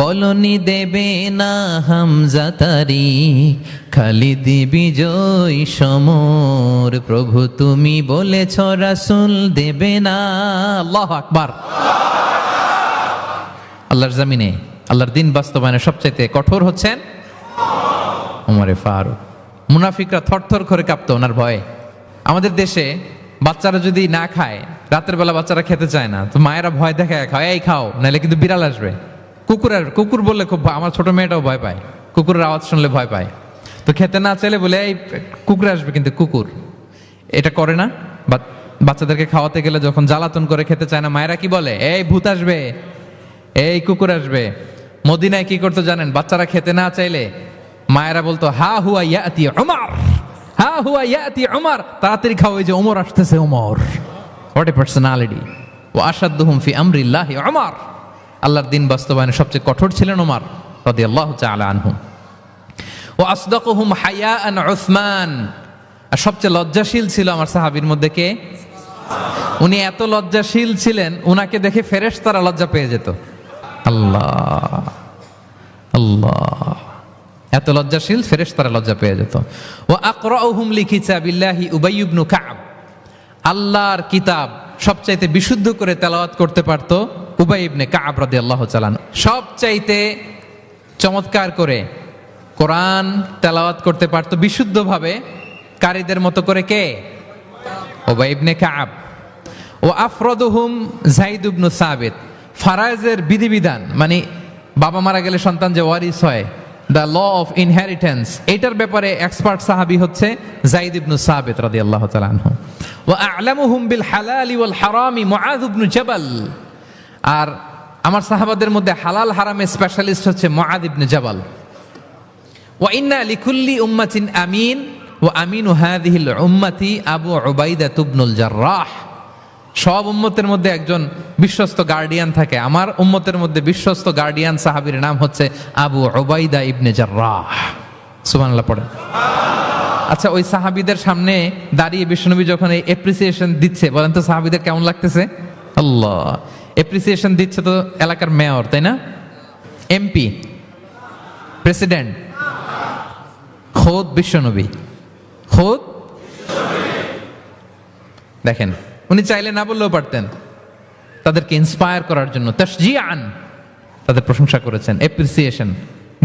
বলনি দেবে না হামজা তারিক, খালিদ বিজয় সমর। প্রভু তুমি বলেছ রাসূল দেবে না। আল্লাহু আকবার। আল্লাহর জমিনে আল্লাহর দিন বাস্তবায়নে সবচাইতে কঠোর হচ্ছেন ওমরে ফারুক। মুনাফিকরা থরথর করে কাঁপতো ওনার ভয়ে। আমাদের দেশে বাচ্চারা যদি না খায়, রাতের বেলা বাচ্চারা খেতে চায় না, তো মায়েরা ভয় দেখায় খাও, এই খাও, নাহলে কিন্তু বিড়াল আসবে, কুকুর আসবে। কুকুর বললে খুব, আমার ছোট মেয়েটাও ভয় পায়, কুকুরের আওয়াজ শুনলে ভয় পায়। তো খেতে না চাইলে বলে এই কুকুর আসবে, কিন্তু কুকুর এটা করে না। বাচ্চাদেরকে খাওয়াতে গেলে যখন জ্বালাতন করে খেতে চায় না, মায়েরা কি বলে? এই ভূত আসবে, এই কুকুর আসবে। মদিনায় কি করতো জানেন? বাচ্চারা খেতে না চাইলে মায়েরা বলতো হা হুয়া ইয়াতি উমর, হা হুয়া ইয়াতি উমর, তাড়াতাড়ি খাও, এই যে ওমর আসতেছে, ওমর। What a personality. ওয়া আশাদ্দুহুম ফি আমরিল্লাহি উমর, আল্লাহর দিন বাস্তবায়নে সবচেয়ে কঠোর ছিলেন ওমর রাদিয়াল্লাহু তাআলা আনহু। ওয়া আসদাকুহুম হায়াআন উসমান, আর সবচেয়ে লজ্জাশীল ছিল আমার সাহাবীর মধ্যে কে? উনি এত লজ্জাশীল ছিলেন, উনাকে দেখে ফেরেশতারা লজ্জা পেয়ে যেত। আল্লাহ আল্লাহ, এত লজ্জাশীল, ফেরেশতারা লজ্জা পেয়ে যেত। ওয়া আকরাউহুম লিকিতাবিল্লাহি উবাই ইবনে কাব, আল্লাহর কিতাব সবচাইতে বিশুদ্ধ করে তেলাওয়াত করতে পারত উবাই ইবনে কাব রাদিয়াল্লাহু তাআলা। সবচাইতে চমৎকার করে কোরআন তেলাওয়াত করতে পারত বিশুদ্ধভাবে, কারীদের মতো করে কে? উবাই ইবনে কাব। ও আফরাদুহুম যায়েদ ইবনে সাবিত, ফারায়েজের বিধিবিধান, মানে বাবা মারা গেলে সন্তান যে ওয়ারিস হয়, দ্য ল অফ ইনহেরিটেন্স, এইটার ব্যাপারে এক্সপার্ট সাহাবী হচ্ছে যায়েদ ইবনে সাবিত রাদিয়াল্লাহু তাআলা আনহু। ওয়া আ'লামুহুম বিল হালালি ওয়াল হারামি মুআয ইবনে জাবাল, আর আমার সাহাবাদের মধ্যে হালাল হারামে স্পেশালিস্ট হচ্ছে মুআয ইবনে জাবাল। ওয়া ইন্না লিকুল্লি উম্মাতিন আমিন ওয়া আমিনু হাযিহিল উম্মতি আবু উবাইদা ইবনুল জাররাহ, সব উম্মতের মধ্যে একজন বিশ্বস্ত গার্ডিয়ান থাকে, আমার উম্মতের মধ্যে বিশ্বস্ত গার্ডিয়ান সাহাবীর নাম হচ্ছে আবু উবাইদা ইবনে জাররাহ। সুবহানাল্লাহ পড়েন। আচ্ছা, ওই সাহাবীদের সামনে দাঁড়িয়ে বিশ্বনবী যখন এই এপ্রিসিয়েশন দিচ্ছে, বলেন তো সাহাবীদের কেমন লাগতেছে? আল্লাহ, এপ্রিসিয়েশন দিচ্ছে তো এলাকার মেয়র, তাই না? এমপি, প্রেসিডেন্ট, খোদ বিশ্বনবী, খোদ। দেখেন, উনি চাইলে না বললেও পারতেন, তাদেরকে ইন্সপায়ার করার জন্য তাশজিআন তাদের প্রশংসা করেছেন, এপ্রিসিয়েশন।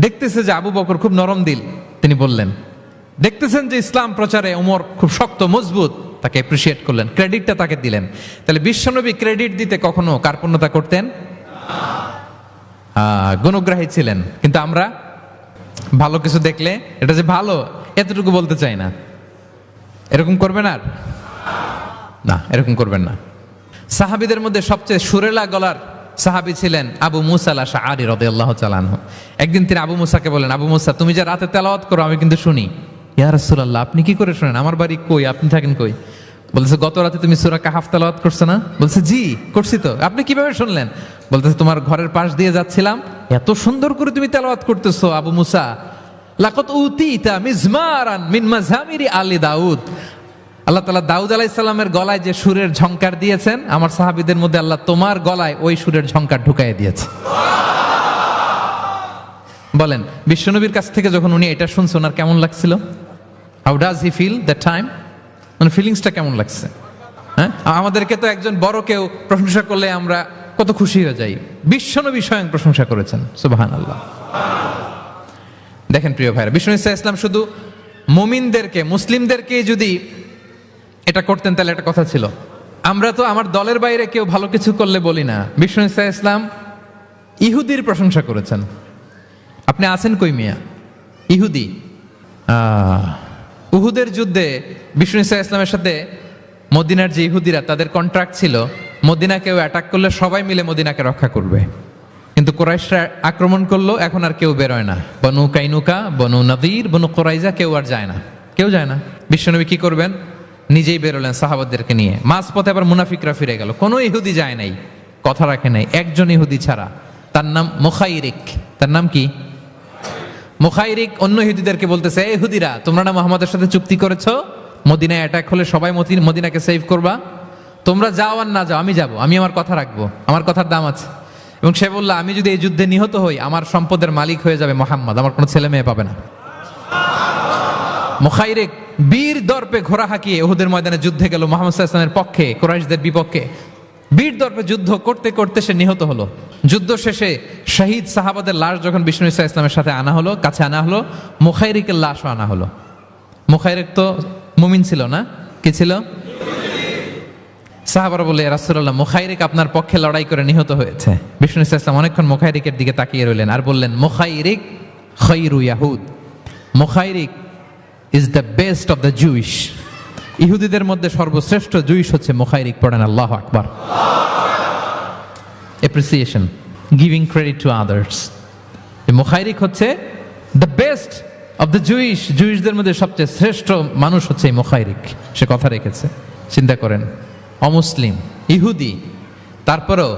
দেখতেছে যে আবু বকর খুব নরম দিল, তিনি বললেন। দেখতেছেন যে ইসলাম প্রচারে ওমর খুব শক্ত মজবুত, তাকে এপ্রিসিয়েট করলেন, ক্রেডিটটা তাকে দিলেন। তাহলে বিশ্বনবী ক্রেডিট দিতে কখনো কার্পণ্যতা করতেন? গুণগ্রাহী ছিলেন। কিন্তু আমরা ভালো কিছু দেখলে এটা যে ভালো এতটুকু বলতে চাই না। এরকম করবেন আর না, এরকম করবেন না। সাহাবীদের মধ্যে সবচেয়ে সুরেলা গলার সাহাবী ছিলেন আবু মুসা আল-আশআরী রাদিয়াল্লাহু তাআলা আনহু। একদিন তিনি আবু মুসাকে বলেন, আবু মুসা, তুমি যে রাতে তেলাওয়াত করো আমি কিন্তু শুনি। ইয়া রাসূলুল্লাহ, আপনি কি করে শুনেন? আমার বাড়ি কই, আপনি থাকেন কই? বলতেছে, গত রাতে তুমি সূরা কাহাফ তেলাওয়াত করছো না? বলছে, জি করছি তো। আপনি কিভাবে শুনলেন? বলতেছে, তোমার ঘরের পাশ দিয়ে যাচ্ছিলাম, এত সুন্দর করে তুমি তেলাওয়াত করতেছো আবু মুসা। লাকাত উতিতা মিজমারান মিন মাযামিরি আলি দাউদ। আল্লাহ তাআলা দাউদ আলাইহিস সালামের গলায় যে সুরের ঝংকার দিয়েছেন, আমার সাহাবীদের মধ্যে আল্লাহ তোমার গলায় ওই সুরের ঝংকার ঢুকাইয়ে দিয়েছে। বলেন, বিশ্বনবীর কাছ থেকে যখন উনি এটা শুনছেন ওনার কেমন লাগছিল? How does he feel that time? মানে ফিলিংসটা কেমন লাগছে? হ্যাঁ, আমাদেরকে তো একজন বড় কেউ প্রশংসা করলে আমরা কত খুশি হয়ে যাই। বিশ্বনবী স্বয়ং প্রশংসা করেছেন, সুবহানাল্লাহ। দেখেন প্রিয় ভাইরা, বিশ্বনবী সাল্লাল্লাহু আলাইহি ওয়াসাল্লাম শুধু মুমিনদেরকে, মুসলিমদেরকে যদি এটা করতেন তাহলে একটা কথা ছিল, আমরা তো আমার দলের বাইরে কেউ ভালো কিছু করলে বলি না। বিশ্বনবী সাল্লাল্লাহু আলাইহি ওয়াসাল্লাম ইহুদির প্রশংসা করেছেন। আপনি আছেন কই মিয়া? ইহুদি। উহুদের যুদ্ধে বিশ্বনবী সাল্লাল্লাহু আলাইহি ওয়াসাল্লামের সাথে মদিনার যে ইহুদিরা, তাদের কন্ট্রাক্ট ছিল মদিনা কেউ অ্যাটাক করলে সবাই মিলে মদিনাকে রক্ষা করবে। কিন্তু কুরাইশরা আক্রমণ করলো, এখন আর কেউ বেরোয় না। বনু কাইনুকা, বনু নাদির, বনু কুরাইজা কেউ আর যায় না, কেউ যায় না। বিশ্বনবী কি করবেন? নিজেই বেরোলেন সাহাবাদেরকে নিয়ে। মাঝপথে আবার মুনাফিকরা ফিরে গেল, কোনো ইহুদি যায় নাই, কথা রাখে নাই, একজন ইহুদি ছাড়া। তার নাম মুখাইরিক। তার নাম কি? মুখাইরিক। অন্য ইহুদিদেরকে বলতেছে, এই ইহুদিরা, তোমরা না মুহাম্মাদের সাথে চুক্তি করেছো মদিনায় অ্যাটাক হলে সবাই মদিনাকে সেভ করবা, তোমরা যাও আর না যাও, আমি যাব, আমি আমার কথা রাখবো, আমার কথার দাম আছে। এবং সে বলল, আমি যদি এই যুদ্ধে নিহত হই আমার সম্পদের মালিক হয়ে যাবে মুহাম্মদ, আমার কোনো ছেলে মেয়ে পাবে না। মুখাইরিক বীর দর্পে ঘোড়া হাঁকিয়ে উহুদের ময়দানে যুদ্ধে গেল মুহাম্মদ সাল্লাল্লাহু আলাইহি ওয়াসাল্লামের পক্ষে, কুরাইশদের বিপক্ষে। বীর দর্পে যুদ্ধ করতে করতে সে নিহত হলো। যুদ্ধ শেষে শহীদ সাহাবাদের লাশ যখন বিষ্ণু ইসা ইসলামের সাথে আনা হলো, কাছে আনা হলো, মুখাইরিকের লাশও আনা হলো। মুখাইরিক তো মুমিন ছিল না, কি ছিল? সাহাবারা বলে, রাসূলুল্লাহ, মুখাইরিক আপনার পক্ষে লড়াই করে নিহত হয়েছে। বিষ্ণু ইসা ইসলাম অনেকক্ষণ মুখাইরিকের দিকে তাকিয়ে রইলেন আর বললেন, মুখাইরিক খায়রু ইয়াহুদ। Mukhairiq is the best of the Jewish. ইহুদিদের মধ্যে সর্বশ্রেষ্ঠ জুইশ হচ্ছে মুখাইরিক। পড়েন আল্লাহু আকবার। Appreciation, giving credit to others. Mukhairiq হচ্ছে the best of the Jewish. জুইশদের মধ্যে সবচেয়ে শ্রেষ্ঠ মানুষ হচ্ছে এই মুখাইরিক। সে কথা রেখেছে। চিন্তা করেন, অমুসলিম, ইহুদি, তারপরেও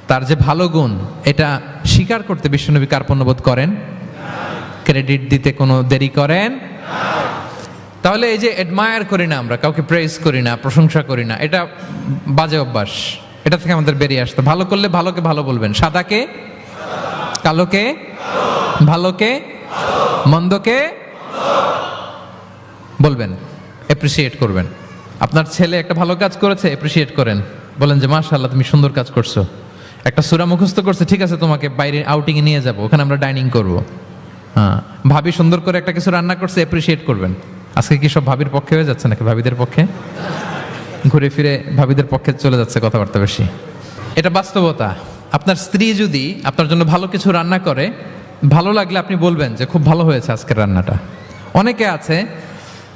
তার যে ভালো গুণ এটা স্বীকার করতে বিশ্বনবী কার্পণ্যবোধ করেন? ক্রেডিট দিতে কোনো দেরি করেন? তাহলে এই যে অ্যাডমায়ার করি না, আমরা কাউকে প্রেজ করি না, প্রশংসা করি না, এটা বাজে অভ্যাস। এটা থেকে আমাদের বেরিয়ে আসতে, ভালো করলে ভালোকে ভালো বলবেন, সাদাকে কালোকে, ভালোকে মন্দকে বলবেন, এপ্রিসিয়েট করবেন। আপনার ছেলে একটা ভালো কাজ করেছে, এপ্রিসিয়েট করেন, বলেন যে মাশাআল্লাহ তুমি সুন্দর কাজ করছো। একটা সূরা মুখস্থ করছে, ঠিক আছে তোমাকে বাইরে আউটিংয়ে নিয়ে যাব, ওখানে আমরা ডাইনিং করব। হ্যাঁ, ভাবি সুন্দর করে একটা কিছু রান্না করছে, এপ্রিসিয়েট করবেন। আজকে কি সব ভাবির পক্ষে হয়ে যাচ্ছে নাকি ভাবিদের পক্ষে? ঘুরে ফিরে ভাবিদের পক্ষে চলে যাচ্ছে কথাবার্তা বেশি। এটা বাস্তবতা। আপনার স্ত্রী যদি আপনার জন্য ভালো কিছু রান্না করে, ভালো লাগলে আপনি বলবেন যে খুব ভালো হয়েছে আজকের রান্নাটা। অনেকে আছে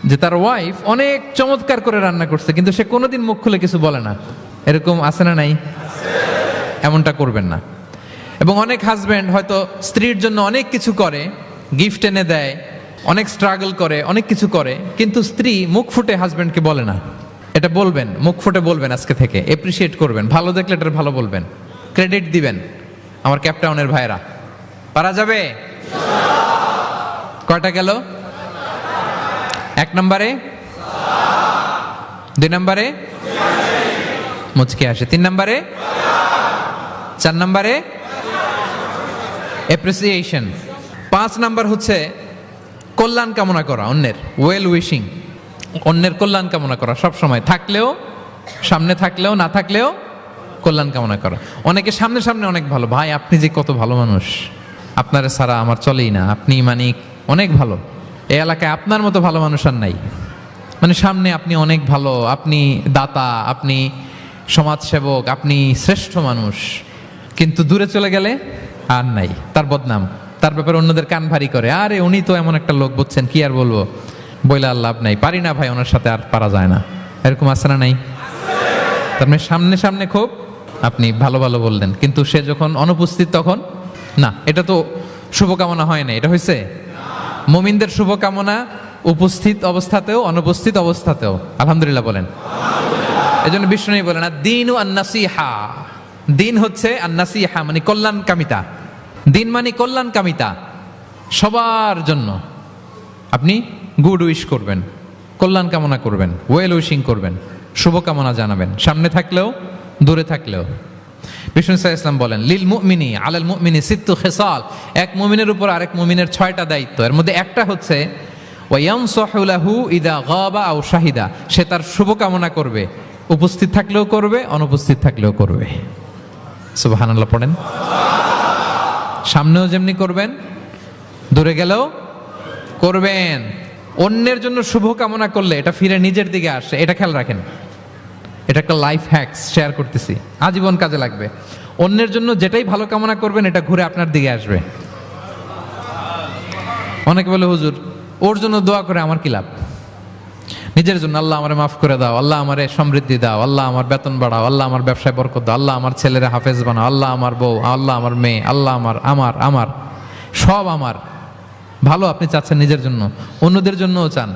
যে তার ওয়াইফ অনেক চমৎকার করে রান্না করছে কিন্তু সে কোনোদিন মুখ খুলে কিছু বলে না। এরকম আছে না নাই? এমনটা করবেন না। এবং অনেক হাজব্যান্ড হয়তো স্ত্রীর জন্য অনেক কিছু করে, গিফট এনে দেয়, অনেক স্ট্রাগল করে, অনেক কিছু করে, কিন্তু স্ত্রী মুখ ফুটে হাজব্যান্ডকে বলে না। এটা বলবেন, মুখ ফুটে বলবেন আজকে থেকে, এপ্রিসিয়েট করবেন, ভালো দেখলে এটার ভালো বলবেন, ক্রেডিট দিবেন। আমার ক্যাপটাউনের ভাইরা, পারা যাবে? কয়টা গেল? 1 নম্বরে, 2 নম্বরে মুচকি আসে, 3 নম্বরে, 4 নম্বরে অ্যাপ্রিসিয়েশন, 5 নাম্বার হচ্ছে কল্যাণ কামনা করা, অন্যের ওয়েল উইশিং, অন্যের কল্যাণ কামনা করা সব সময়, থাকলেও, সামনে থাকলেও, না থাকলেও কল্যাণ কামনা করা। অনেকে সামনে সামনে অনেক ভালো, ভাই আপনি যে কত ভালো মানুষ, আপনারা ছাড়া আমার চলেই না, আপনি মানে অনেক ভালো, এই এলাকায় আপনার মতো ভালো মানুষ আর নাই। মানে সামনে আপনি অনেক ভালো, আপনি দাতা, আপনি সমাজসেবক, আপনি শ্রেষ্ঠ মানুষ, কিন্তু দূরে চলে গেলে আর নাই, তার বদনাম, তার ব্যাপারে অন্যদের কান ভারী করে, আরে উনি তো এমন একটা লোক, বুঝছেন কি আর বলবো, বইলে আর লাভ নাই, পারি না ভাই ওনার সাথে আর পারা যায় না, এরকম আছে না নাই? তার মানে সামনে সামনে খুব আপনি ভালো ভালো বললেন, কিন্তু সে যখন অনুপস্থিত তখন না, এটা তো শুভকামনা হয় না, এটা হয়েছে মুমিনদের শুভকামনা উপস্থিত অবস্থাতেও অনুপস্থিত অবস্থাতেও। আলহামদুলিল্লাহ বলেন। এই জন্য বিষ্ণু বলেন দ্বীন আন-নাসিহা, দিন হচ্ছে আন-নাসিহা মানে কল্যাণকামিতা, দিন মানে কল্যাণকামিতা, সবার জন্য আপনি গুড উইশ করবেন, কল্যাণ কামনা করবেন, ওয়েল উইশিং করবেন, শুভকামনা জানাবেন, সামনে থাকলেও দূরে থাকলেও। বিষ্ণু সাল্লাল্লাহু আলাইহি ওয়াসাল্লাম বলেন লিল মুমিনি আলাল মুমিনি সিত্তু খিসাল, এক মুমিনের উপর আরেক মুমিনের 6টা দায়িত্ব, এর মধ্যে একটা হচ্ছে ওয়া ইয়ানসাহু লাহু ইদা গাবা আও শাহিদা, সে তার শুভকামনা করবে, উপস্থিত থাকলেও করবে, অনুপস্থিত থাকলেও করবে। সুবহানাল্লাহ পড়েন। সামনেও যেমনি করবেন, দূরে গেলেও করবেন। অন্যের জন্য শুভ কামনা করলে এটা ফিরে নিজের দিকে আসে, এটা খেয়াল রাখেন, এটা একটা লাইফ হ্যাকস শেয়ার করতেছি, আজীবন কাজে লাগবে। অন্যের জন্য যেটাই ভালো কামনা করবেন এটা ঘুরে আপনার দিকে আসবে। অনেকে বলে হুজুর ওর জন্য দোয়া করে আমার কি লাভ, নিজের জন্য আল্লাহ আমারে মাফ করে দাও, আল্লাহ আমারে সমৃদ্ধি দাও, আল্লাহ আমার বেতন বাড়াও, আল্লাহ আমার ব্যবসায় বরকত দাও, আল্লাহ আমার ছেলেরা হাফেজ বানাও, আল্লাহ আমার বউ, আল্লাহ আমার মেয়ে, আল্লাহ আমার আমার আমার সব আমার ভালো আপনি চাচ্ছেন নিজের জন্য, অন্যদের জন্যও চান,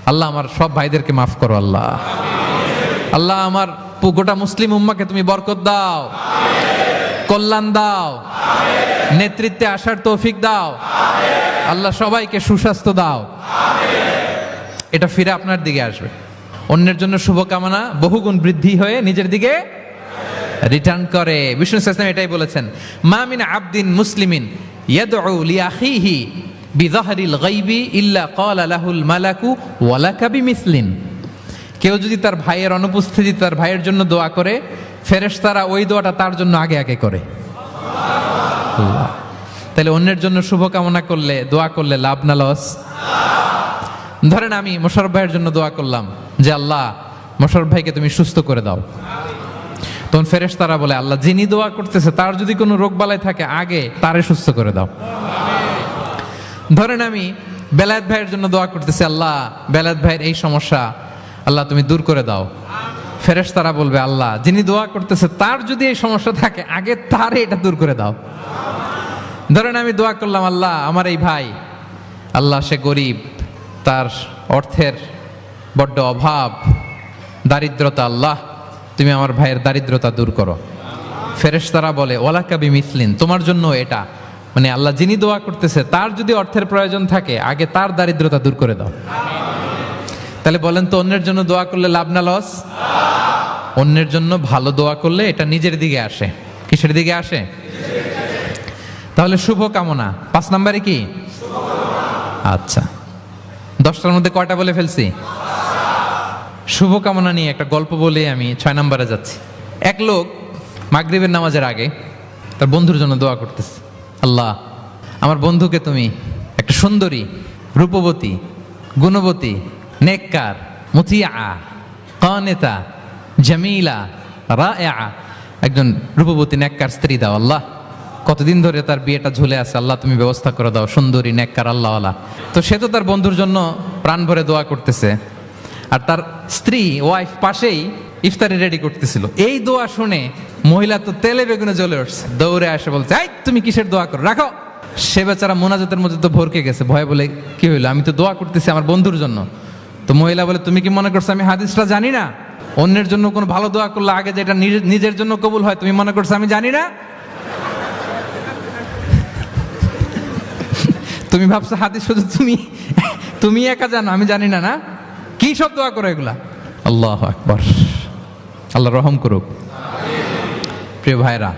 আল্লাহ আমার সব ভাইদেরকে মাফ করো, আল্লাহ আল্লাহ আমার গোটা মুসলিম উম্মাকে তুমি বরকত দাও, কল্যাণ দাও, নেতৃত্বে আসার তৌফিক দাও, আল্লাহ সবাইকে সুস্বাস্থ্য দাও, এটা ফিরে আপনার দিকে আসবে। অন্যের জন্য শুভকামনা বহুগুণ বৃদ্ধি হয়ে নিজের দিকে রিটার্ন করে। বিষ্ণু সাল্লাল্লাহু আলাইহি ওয়াসাল্লাম এটাই বলেছেন মা মিন আবদিন মুসলিমিন ইয়াদউ লিআখিহি বিযাহরিল গায়বি ইল্লা ক্বালা লাহুল মালাকু ওয়া লাকা বিমিসলিন, কেউ যদি তার ভাইয়ের অনুপস্থিতি তার ভাইয়ের জন্য দোয়া করে, ফেরেশতারা ওই দোয়াটা তার জন্য আগে আগে করে। তাহলে অন্যের জন্য শুভকামনা করলে, দোয়া করলে লাভ না লস? ধরেন আমি মোশাররফ ভাইয়ের জন্য দোয়া করলাম যে আল্লাহ মোশাররফ ভাইকে তুমি সুস্থ করে দাও, তখন ফেরেশতারা বলে আল্লাহ যিনি দোয়া করতেছে তার যদি কোনো রোগ বালাই থাকে আগে তারে সুস্থ করে দাও। ধরেন আমি বেলায়েত ভাইয়ের জন্য দোয়া করতেছি আল্লাহ বেলায়েত ভাইয়ের এই সমস্যা আল্লাহ তুমি দূর করে দাও, ফেরেশতারা বলবে আল্লাহ যিনি দোয়া করতেছে তার যদি এই সমস্যা থাকে আগে তারে এটা দূর করে দাও। ধরেন আমি দোয়া করলাম আল্লাহ আমার এই ভাই, আল্লাহ সে গরিব, তার অর্থের বড্ড অভাব, দারিদ্রতা, আল্লাহ তুমি আমার ভাইয়ের দারিদ্রতা দূর করো। ফেরেশতারা বলে ওয়ালাকা বিমিসলিন, তোমার জন্য এটা, মানে আল্লাহ যিনি দোয়া করতেছে তার যদি অর্থের প্রয়োজন থাকে আগে তার দারিদ্রতা দূর করে দাও। তাহলে বলেন তো অন্যের জন্য দোয়া করলে লাভ না লস? অন্যের জন্য ভালো দোয়া করলে এটা নিজের দিকে আসে। কিসের দিকে আসে? তাহলে শুভ কামনা 5 নম্বরে কি? আচ্ছা 10টার মধ্যে কয়টা বলে ফেলছি? শুভকামনা নিয়ে একটা গল্প বলে আমি 6 নম্বরে যাচ্ছি। এক লোক মাগরিবের নামাজের আগে তার বন্ধুর জন্য দোয়া করতেছে, আল্লাহ আমার বন্ধুকে তুমি একটা সুন্দরী, রূপবতী, গুণবতী, নেককার, মুতিয়া, কানেতা, জামিলা, রায়েআ, একজন রূপবতী নেককার স্ত্রী দাও আল্লাহ। কতদিন ধরে তার বিয়েটা ঝুলে আছে, আল্লাহ তুমি ব্যবস্থা করে দাও, সুন্দরী, নেককার, আল্লাহওয়ালা। তো সে তো তার বন্ধুর জন্য প্রাণ ভরে দোয়া করতেছে, আর তার স্ত্রী ওয়াইফ পাশেই ইফতারি রেডি করতেছিল। এই দোয়া শুনে মহিলা তো তেলে বেগুনে জ্বলে উঠছে, দৌড়ে আসে বলছে এই তুমি কিসের দোয়া করো, রাখো। সে বেচারা মোনাজাতের মধ্যে তো ভরকে গেছে, ভয় বলে কি হইলো, আমি তো দোয়া করতেছি আমার বন্ধুর জন্য। তো মহিলা বলে তুমি কি মনে করছো আমি হাদিসটা জানি না? অন্যের জন্য কোনো ভালো দোয়া করলে আগে যেটা নিজের জন্য কবুল হয় তুমি মনে করছো আমি জানি না? তুমি ভাবছো হাদিস শুধু তুমি তুমি একা জানো, আমি জানি না। না কি সব দোয়া করো এগুলা? আল্লাহু আকবার, আল্লাহ রহম করুক। প্রিয় ভাইরা,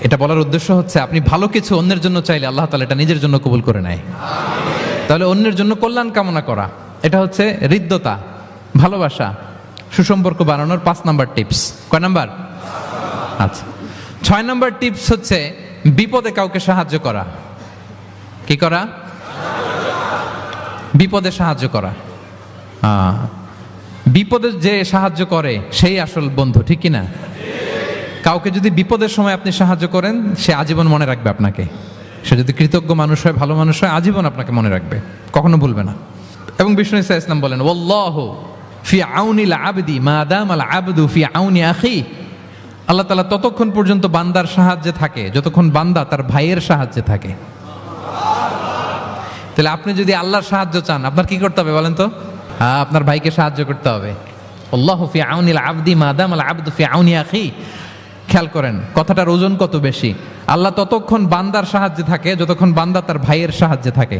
এটা বলার উদ্দেশ্য হচ্ছে আপনি ভালো কিছু অন্যের জন্য চাইলে আল্লাহ তাআলা এটা নিজের জন্য কবুল করে নেয়। তাহলে অন্যের জন্য কল্যাণ কামনা করা, এটা হচ্ছে হৃদ্যতা, ভালোবাসা, সুসম্পর্ক বানানোর 5 নাম্বার টিপস। কয় নাম্বার? আচ্ছা, 6 নাম্বার টিপস হচ্ছে বিপদে কাউকে সাহায্য করা। কি করা? বিপদে সাহায্য করা। বিপদে যে সাহায্য করে সেই আসল বন্ধু, ঠিক কিনা? কাউকে যদি বিপদের সময় আপনি সাহায্য করেন, সে আজীবন মনে রাখবে আপনাকে। সে যদি কৃতজ্ঞ মানুষ হয়, ভালো মানুষ হয়, আজীবন আপনাকে মনে রাখবে, কখনো ভুলবে না। এবং বিষ্ণু ঈসা ইসলাম বলেন, ওয়াল্লাহু ফি আউনিল আবদি মা দামাল আবদু ফি আউনি আখি। আল্লাহ তাআলা ততক্ষণ পর্যন্ত বান্দার সাহায্যে থাকে যতক্ষণ বান্দা তার ভাইয়ের সাহায্যে থাকে। তাহলে আপনি যদি আল্লাহর সাহায্য চান, আপনার কি করতে হবে বলেন তো? আপনার ভাইকে সাহায্য করতে হবে। আল্লাহু ফি আউনিল আবদি মা দামাল আবদু ফি আউনি আখি। খেয়াল করেন কথাটার ওজন কত বেশি। আল্লাহ ততক্ষণ বান্দার সাহায্যে থাকে যতক্ষণ বান্দা তার ভাইয়ের সাহায্যে থাকে।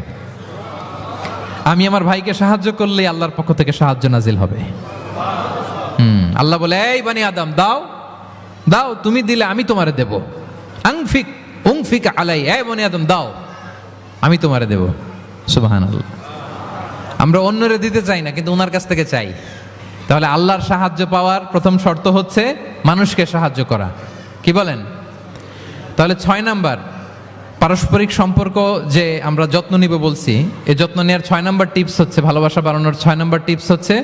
আমি আমার ভাইকে সাহায্য করলে আল্লাহর পক্ষ থেকে সাহায্য নাজিল হবে। আল্লাহ বলে, এই বানি আদম, দাও দাও, তুমি দিলে আমি তোমারে দেব। আনফিক উনফিক আলাই, এই বানি আদম দাও, আমি তোমারে দেব। সুবহানাল্লাহ। আমরা অন্যরে দিতে চাই না, কিন্তু ওনার কাছ থেকে চাই। তাহলে আল্লাহর সাহায্য পাওয়ার প্রথম শর্ত হচ্ছে মানুষকে সাহায্য করা। কি বলেন? তাহলে 6 নাম্বার পারস্পরিক সম্পর্ক যে আমরা যত্ন নিব বলছি, এই যত্ন নেওয়ার 6 নাম্বার টিপস হচ্ছে, ভালোবাসা বাড়ানোর 6 নাম্বার টিপস হচ্ছে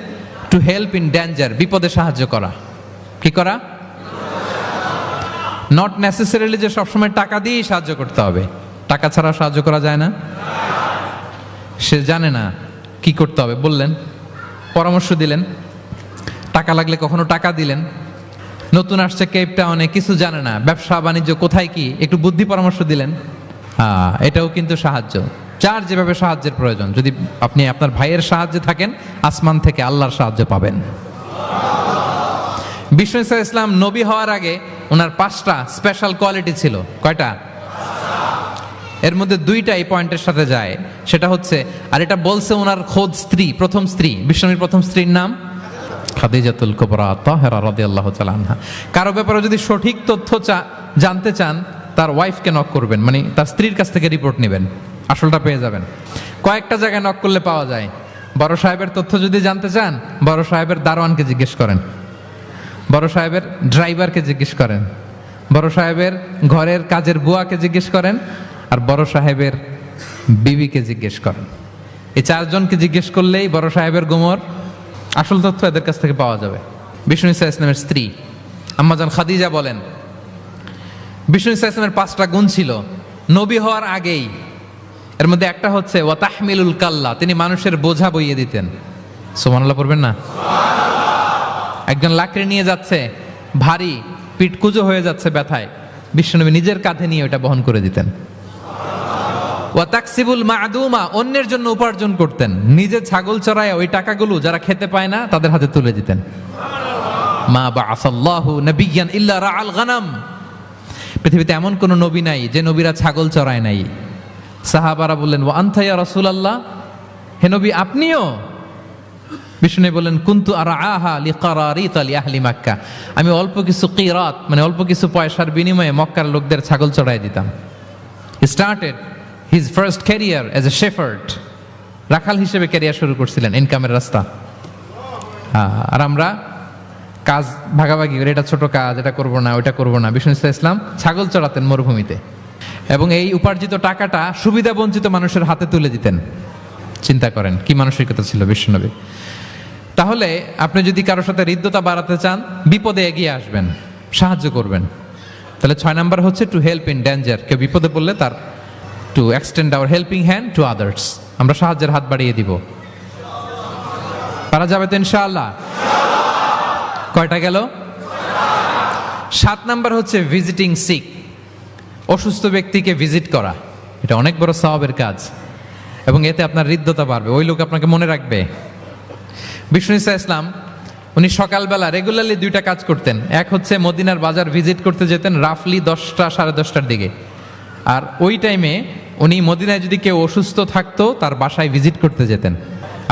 টু হেল্প ইন ডেঞ্জার, বিপদে সাহায্য করা। কি করা? নট নেসেসারিলি যে সবসময় টাকা দিয়েই সাহায্য করতে হবে। টাকা ছাড়া সাহায্য করা যায় না। সে জানে না কি করতে হবে, বললেন, পরামর্শ দিলেন, টাকা লাগলে কখনো টাকা দিলেন। নতুন আসছে কেপ টাউনে, কিছু জানে না, ব্যবসা বাণিজ্য কোথায় কি, একটু বুদ্ধি পরামর্শ দিলেন। এটাও কিন্তু সাহায্য। যার যেভাবে সাহায্যের প্রয়োজন, যদি আপনি আপনার ভাইয়ের সাহায্যে থাকেন, আসমান থেকে আল্লাহর সাহায্য পাবেন। বিষ্ণু ঈসা ইসলাম নবী হওয়ার আগে ওনার 5টা স্পেশাল কোয়ালিটি ছিল। কয়টা? এর মধ্যে 2টা এই পয়েন্টের সাথে যায়। সেটা হচ্ছে, আর এটা বলছে ওনার খোদ স্ত্রী, প্রথম স্ত্রী, বিষ্ণুর প্রথম স্ত্রীর নাম খাদিজাতুল কুবরা তাহেরা রাদিয়াল্লাহু তাআলা আনহা। কারো ব্যাপারে যদি সঠিক তথ্য জানতে চান, তার ওয়াইফকে নক করবেন, মানে তার স্ত্রীর কাছ থেকে রিপোর্ট নেবেন, আসলটা পেয়ে যাবেন। কয়েকটা জায়গায় নক করলে পাওয়া যায়। বড় সাহেবের তথ্য যদি জানতে চান, বড় সাহেবের দারোয়ানকে জিজ্ঞেস করেন, বড় সাহেবের ড্রাইভারকে জিজ্ঞেস করেন, বড় সাহেবের ঘরের কাজের বুয়াকে জিজ্ঞেস করেন, আর বড় সাহেবের বিবিকে জিজ্ঞেস করেন। এই 4 জনকে জিজ্ঞেস করলেই বড় সাহেবের গোমর আসল তথ্য এদের কাছ থেকে পাওয়া যাবে। বিষ্ণু ঈসা ইসলামের স্ত্রী আম্মাজান খাদিজা বলেন, বিষ্ণু ঈসা ইসলামের 5টা গুণ ছিল নবী হওয়ার আগেই। এর মধ্যে একটা হচ্ছে ওয়া তাহমিলুল কাল্লা, তিনি মানুষের বোঝা বইয়ে দিতেন। সুবহানাল্লাহ পড়বেন না? একজন লাকড়ি নিয়ে যাচ্ছে, ভারী, পিঠ কুঁজো হয়ে যাচ্ছে ব্যথায়, বিশ্বনবী নিজের কাঁধে নিয়ে ওটা বহন করে দিতেন। ওয়া তাকসিবুল মা'দুমা, অন্যের জন্য উপার্জন করতেন, নিজে ছাগল চড়ায় ওই টাকাগুলো যারা খেতে পায় না তাদের হাতে তুলে দিতেন। মা বা'আসাল্লাহু নাবিয়্যান ইল্লা রাআল গানাম, পৃথিবীতে এমন কোন নবী নাই যে নবীরা ছাগল চড়ায় নাই। সাহাবারা বললেন, ওয়া আনতা ইয়া রাসূলুল্লাহ, হে নবী আপনিও? বিষ্ণু বললেন, কুনতু আরআহা লিকারারিত লিআহলি মক্কা, আমি অল্প কিছু কিরাত, মানে অল্প কিছু পয়সার বিনিময়ে মক্কার লোকদের ছাগল চড়ায় দিতাম। He started his first career as a shepherd, রাখাল হিসেবে ক্যারিয়ার শুরু করছিলেন, ইনকামের রাস্তা। আর আমরা কাজ ভাগাভাগি করে, এটা ছোট কাজ, এটা করব না, ওইটা করব না। বিষ্ণু ইসলাম ছাগল চড়াতেন মরুভূমিতে, এবং এই উপার্জিত টাকাটা সুবিধা বঞ্চিত মানুষের হাতে তুলে দিতেন। চিন্তা করেন কি মানসিকতা ছিল বিশ্বনবী। তাহলে আপনি যদি কারোর সাথে হৃদ্যতা বাড়াতে চান, বিপদে এগিয়ে আসবেন, সাহায্য করবেন। তাহলে 6 নাম্বার হচ্ছে টু হেল্প ইন ডেঞ্জার, কেউ বিপদে পড়লে তার to extend hour helping hand to others, আমরা সাহায্যের হাত বাড়িয়ে দিব। পারা যাবে তো ইনশাআল্লাহ? কয়টা গেল? 7 নাম্বার হচ্ছে ভিজিটিং সিক, অসুস্থ ব্যক্তিকে ভিজিট করা। এটা অনেক বড় সওয়াবের কাজ, এবং এতে আপনার হৃদ্যতা বাড়বে, ওই লোক আপনাকে মনে রাখবে। বিষ্ণু ঈসা ইসলাম উনি সকালবেলা রেগুলারলি 2টা কাজ করতেন। এক হচ্ছে মদিনার বাজার ভিজিট করতে যেতেন রাফলি 10টা সাড়ে 10টার দিকে, আর ওই টাইমে উনি মদিনায় যদি কেউ অসুস্থ থাকতো তার বাসায় ভিজিট করতে যেতেন।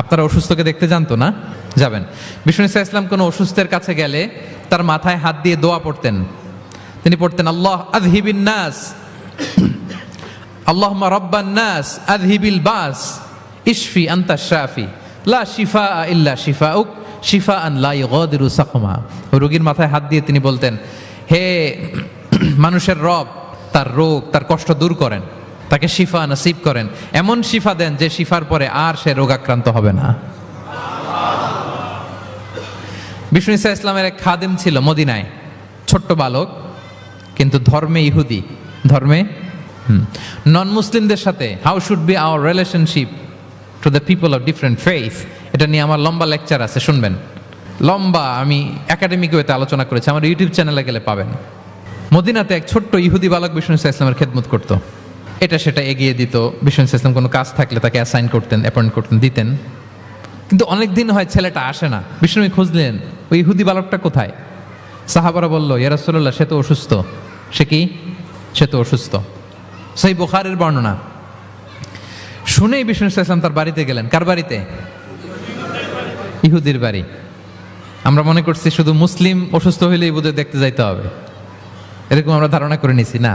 আপনারা অসুস্থকে দেখতে জানতো না? যাবেন। বিষ্ণু ইসা ইসলাম কোনো অসুস্থের কাছে গেলে তার মাথায় হাত দিয়ে দোয়া পড়তেন। তিনি পড়তেন আল্লাহ আযহিবিন নাস, আল্লাহুম্মা রাব্বান নাস আযহিবিল বাস ইশফি আনতা শাফি লা শিফা ইল্লা শিফাউক শিফাআন লা ইগাদিরু সাকমা। রোগীর মাথায় হাত দিয়ে তিনি বলতেন, হে মানুষের রব, তার রোগ তার কষ্ট দূর করেন, তাকে শিফা নসিব করেন, এমন শিফা দেন যে শিফার পরে আর সে রোগাক্রান্ত হবে না। বিষ্ণু ইসা ইসলামের এক খাদেম ছিল মদিনায়, ছোট্ট বালক, কিন্তু ধর্মে ইহুদি, ধর্মে নন মুসলিমদের সাথে how should be our relationship to the people of different faith, এটা নিয়ে আমার লম্বা লেকচার আছে, শুনবেন। লম্বা, আমি একাডেমিক ওয়েতে আলোচনা করেছি, আমার ইউটিউব চ্যানেলে গেলে পাবেন। মদিনাতে এক ছোট্ট ইহুদি বালক বিষ্ণু ইসা ইসলামের খেদমত করত, এটা সেটা এগিয়ে দিত। বিষ্ণু ইসা ইসলাম কোনো কাজ থাকলে তাকে অ্যাসাইন করতেন, অ্যাপয়েন্ট করতেন, দিতেন। কিন্তু অনেক দিন হয় ছেলেটা আসে না। বিষ্ণু খুঁজলেন ওই ইহুদি বালকটা কোথায়। সাহাবারা বলল, ইয়া রাসূলুল্লাহ, সে তো অসুস্থ। সে কি? সে তো অসুস্থ। সেই বুখারীর বর্ণনা শুনেই বিষ্ণু ইসলাম তার বাড়িতে গেলেন। কার বাড়িতে? ইহুদির বাড়ি। আমরা মনে করছি শুধু মুসলিম অসুস্থ হইলেই বোধহয় দেখতে যাইতে হবে, এরকম আমরা ধারণা করে নিছি। না,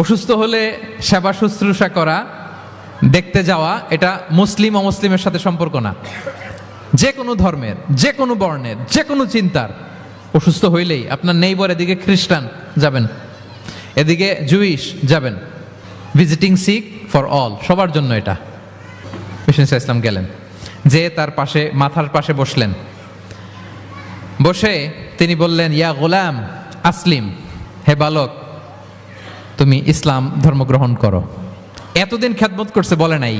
অসুস্থ হলে সেবা শুশ্রূষা করা, দেখতে যাওয়া, এটা মুসলিম অমুসলিমের সাথে সম্পর্ক না। যে কোনো ধর্মের, যে কোনো বর্ণের, যে কোনো চিন্তার অসুস্থ হইলেই আপনার নেইবার, এদিকে খ্রিস্টান যাবেন, এদিকে জুইশ যাবেন, ভিজিটিং সিক ফর অল, সবার জন্য এটা। বিষ্ণু ইসলাম গেলেন, যে তার পাশে, মাথার পাশে বসলেন। বসে তিনি বললেন, ইয়া গোলাম আসলিম, হে বালক, তুমি ইসলাম ধর্ম গ্রহণ করো। এতদিন খেদমত করছে, বলে নাই।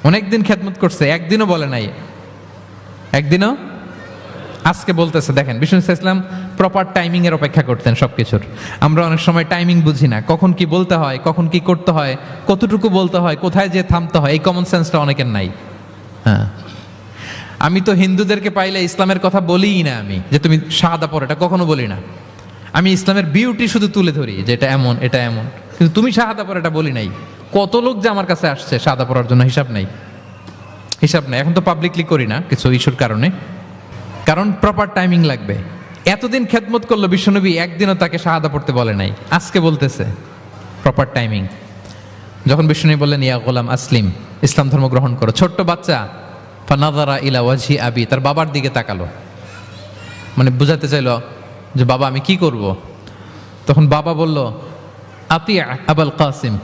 অনেকদিন খেদমত করছে, একদিনও বলে নাই। একদিনও, আজকে বলতেছে। দেখেন, বিষ্ণু ইসলাম প্রপার টাইমিং এর অপেক্ষা করতেন সবকিছুর। আমরা অনেক সময় টাইমিং বুঝি না, কখন কি বলতে হয়, কখন কি করতে হয়, কতটুকু বলতে হয়, কোথায় যে থামতে হয়, এই কমন সেন্সটা অনেকের নাই। হ্যাঁ, আমি তো হিন্দুদেরকে পাইলে ইসলামের কথা বলিই না, আমি যে তুমি শাহাদা পড়ো, এটা কখনো বলি না। আমি ইসলামের বিউটি শুধু তুলে ধরি, যে এটা এমন, এটা এমন, কিন্তু তুমি শাহাদা পড়ো এটা বলি নাই। কত লোক যে আমার কাছে আসছে শাহাদা পড়ার জন্য, হিসাব নাই, হিসাব নাই। এখন তো পাবলিকলি করি না কিছু ইস্যুর কারণে, কারণ প্রপার টাইমিং লাগবে। এতদিন খেদমত করলো বিশ্বনবী, একদিনও তাকে শাহাদা পড়তে বলে নাই, আজকে বলতেছে প্রপার টাইমিং। যখন বিশ্বনবী বললেন, ইয়া গোলাম আসলিম, ইসলাম ধর্ম গ্রহণ করো, ছোট্ট বাচ্চা ফানাযারা ইলা ওয়াজহি আবি, তার বাবার দিকে তাকালো, মানে বুঝাতে চাইলো যে বাবা আমি কি করব। তখন বাবা বলল, আতিয়া আবুল কাসিম।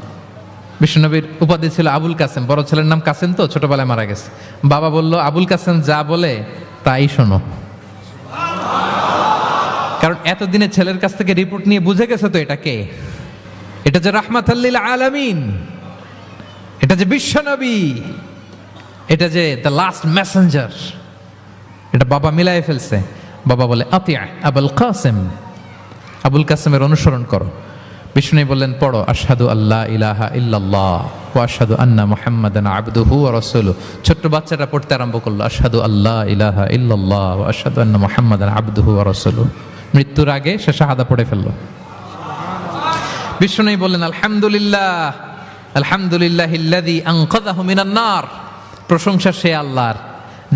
বিশ্বনবীর উপাধি ছিল আবুল কাসেম, বড় ছেলের নাম কাসেম, তো ছোটবেলায় মারা গেছে। বাবা বলল, আবুল কাসেম যা বলে তাই শোনো। কারণ এতদিনে ছেলের কাছ থেকে রিপোর্ট নিয়ে বুঝে গেছে তো এটা কে, এটা যে রাহমাতাল লিল আলামিন, এটা যে বিশ্বনবী, এটা যে দ্য লাস্ট মেসেঞ্জার, এটা বাবা মিলাই ফেলছে। বাবা বলে, আতিয়া আবুল কাসেম, আবুল কাসেমের অনুসরণ করো। বিষ্ণু বললেন, পড়ো আশহাদু আল্লাহ ইলাহা ইল্লাল্লাহ ওয়া আশহাদু আন্না মুহাম্মাদান আবদুহু ওয়া রাসূলুহু। ছোট্ট বাচ্চাটা পড়তে আরম্ভ করলো, আশহাদু আল্লাহ ইলাহা ইল্লাল্লাহ ওয়া আশহাদু আন্না মুহাম্মাদান আবদুহু ওয়া রাসূলুহু। মৃত্যুর আগে সে শাহাদা পড়ে ফেললো। বিষ্ণু বললেন, আলহামদুলিল্লাহ, আলহামদুলিল্লাহিল্লাযী আনকাযাহু মিনান নার। প্রশংসা সে আল্লাহর,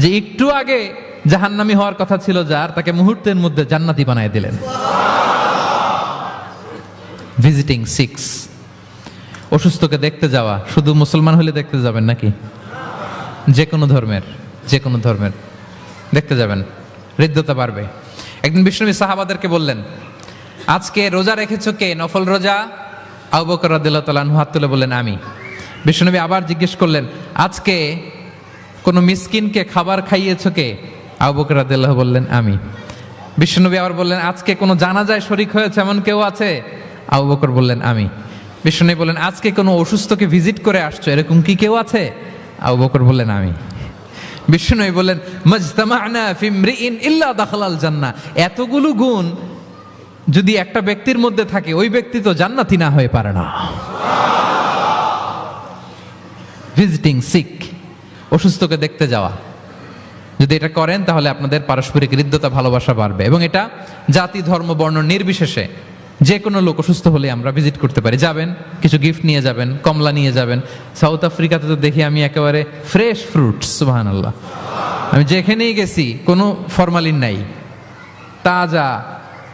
যে একটু আগে জাহান্নামী হওয়ার কথা ছিল যার, তাকে মুহূর্তের মধ্যে জান্নাতি বানায় দিলেন। ভিজিটিং সিক্স, অসুস্থকে দেখতে যাওয়া শুধু মুসলমান হলে দেখতে যাবেন নাকি? যে কোনো ধর্মের, যে কোনো ধর্মের দেখতে যাবেন, হৃদ্যতা বাড়বে। একদিন বিষ্ণু সাহাবাদেরকে বললেন, আজকে রোজা রেখেছো কে? নফল রোজা? আবু বকর রাদিয়াল্লাহু তাআলা আনহু হাত তুলে বললেন, আমি। বিষ্ণুনবী আবার জিজ্ঞেস করলেন, আজকে কোন মিসকিনকে খাবার খাইয়েছো কে? আবু বকর রাদিয়াল্লাহু বললেন, আমি। বিষ্ণুনবী আবার বললেন, আজকে কোনো জানাজায় শরীক হয়েছে এমন কেউ আছে? আবু বকর বললেন, আমি। বিষ্ণুনবী বললেন, আজকে কোনো অসুস্থকে ভিজিট করে আসছো, এরকম কি কেউ আছে? আবু বকর বললেন, আমি। বিষ্ণুনবী বললেন, মাজতামা'না ফি ইমরিইন ইল্লা দাখালাল জান্নাহ। এতগুলো গুণ যদি একটা ব্যক্তির মধ্যে থাকে, ওই ব্যক্তি তো জান্নাতি না হয়ে পারে না। ভিজিটিং সিক, অসুস্থকে দেখতে যাওয়া, যদি এটা করেন তাহলে আপনাদের পারস্পরিক হৃদ্যতা, ভালোবাসা বাড়বে। এবং এটা জাতি, ধর্ম, বর্ণ নির্বিশেষে যে কোনো লোক অসুস্থ হলে আমরা ভিজিট করতে পারি, যাবেন কিছু গিফট নিয়ে যাবেন, কমলা নিয়ে যাবেন। সাউথ আফ্রিকাতে তো দেখি আমি একেবারে ফ্রেশ ফ্রুটস, সুবহানাল্লাহ, আমি যেখানেই গেছি কোনো ফরমালিন নাই, তাজা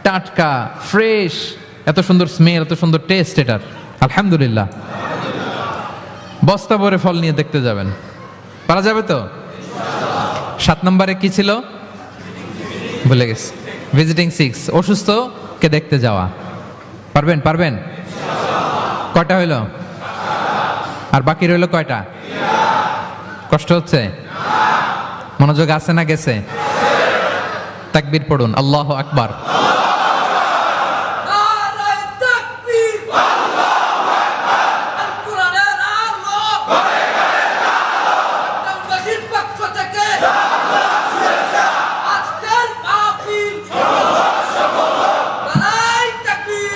টাটকা ফ্রেশ, এত সুন্দর স্মেল, এত সুন্দর টেস্ট এটার, আলহামদুলিল্লাহ। বস্তা ভরে ফল নিয়ে দেখতে যাবেন, পারা যাবে তো? 7 নম্বরে কি ছিল ভুলে গেছি, ভিজিটিং 6, অসুস্থকে দেখতে যাওয়া। পারবেন? পারবেন? কয়টা হইল? আর বাকি রইল কয়টা? কষ্ট হচ্ছে? মনোযোগ আছে না গেছে? তাকবীর পড়ুন, আল্লাহু আকবার। নারায়ে তাকবীর, আল্লাহু আকবার, আল কোরআনের আলো করে গেলে আলো, দেশবাসীর পক্ষ থেকে আজকের মাহফিল নারায়ে তাকবীর।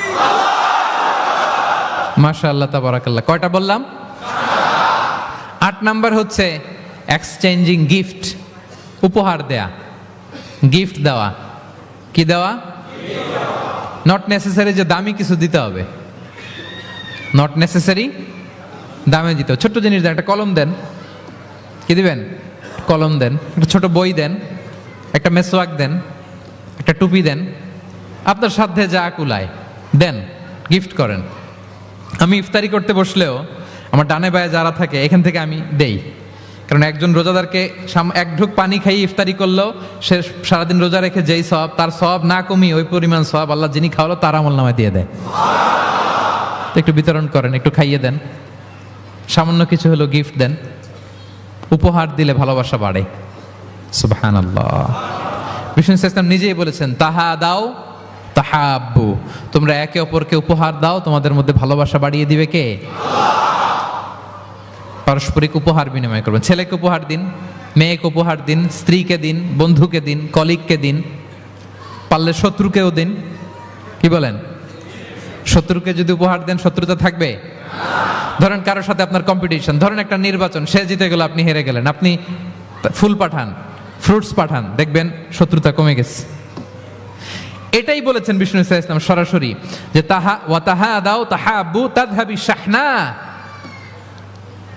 মাশাআল্লাহ, তাবারাকাল্লাহ। কয়টা বললাম? 8 নাম্বার হচ্ছে এক্সচেঞ্জিং গিফট, উপহার দেয়া, গিফট দেওয়া। কি দেওয়া? নট নেসেসারি যে দামি কিছু দিতে হবে, নট নেসেসারি দামে দিতে হবে। ছোট্ট জিনিস দেন, একটা কলম দেন, কি দিবেন? কলম দেন, একটা ছোট বই দেন, একটা মেসওয়াক দেন, একটা টুপি দেন, আপনার সাধ্যে যা কুলায় দেন, গিফট করেন। আমি ইফতারি করতে বসলেও আমার ডানে বায়ে যারা থাকে এখান থেকে আমি দেই, কারণ একজন রোজাদারকে এক ঢুক পানি খাইয়ে ইফতারি করলেও সে সারাদিন রোজা রেখে যেই সওয়াব, তার সওয়াব না কমিয়ে ওই পরিমাণ সওয়াব আল্লাহ যিনি খাওয়ালো তার আমলনামায় দিয়ে দেয়। তো একটু বিতরণ করেন, একটু খাইয়ে দেন, সামান্য কিছু হলো গিফট দেন। উপহার দিলে ভালোবাসা বাড়ে, সুবহানাল্লাহ। বিষ্ণু ইসলাম নিজেই বলেছেন, তাহা দাও তাহাব্বু, তোমরা একে অপরকে উপহার দাও, তোমাদের মধ্যে ভালোবাসা বাড়িয়ে দিবে কে? পারস্পরিক উপহার বিনিময় করবেন। ছেলেকে উপহার দিন, মেয়েকে উপহার দিন, স্ত্রীকে দিন, বন্ধুকে দিন, কলিগকে দিন, পারলে শত্রুকেও দিন। কি বলেন? শত্রুকে যদি উপহার দেন শত্রুতা থাকবে? ধরেন কারোর সাথে আপনার কম্পিটিশন, ধরেন একটা নির্বাচন, সে জিতে গেল, আপনি হেরে গেলেন, আপনি ফুল পাঠান, ফ্রুটস পাঠান, দেখবেন শত্রুতা কমে গেছে। এটাই বলেছেন বিষ্ণু ইসলাম সরাসরি, যে তাহা ওয়া তাহা দাও তাহাব্বু তাযহাবি শাহনা,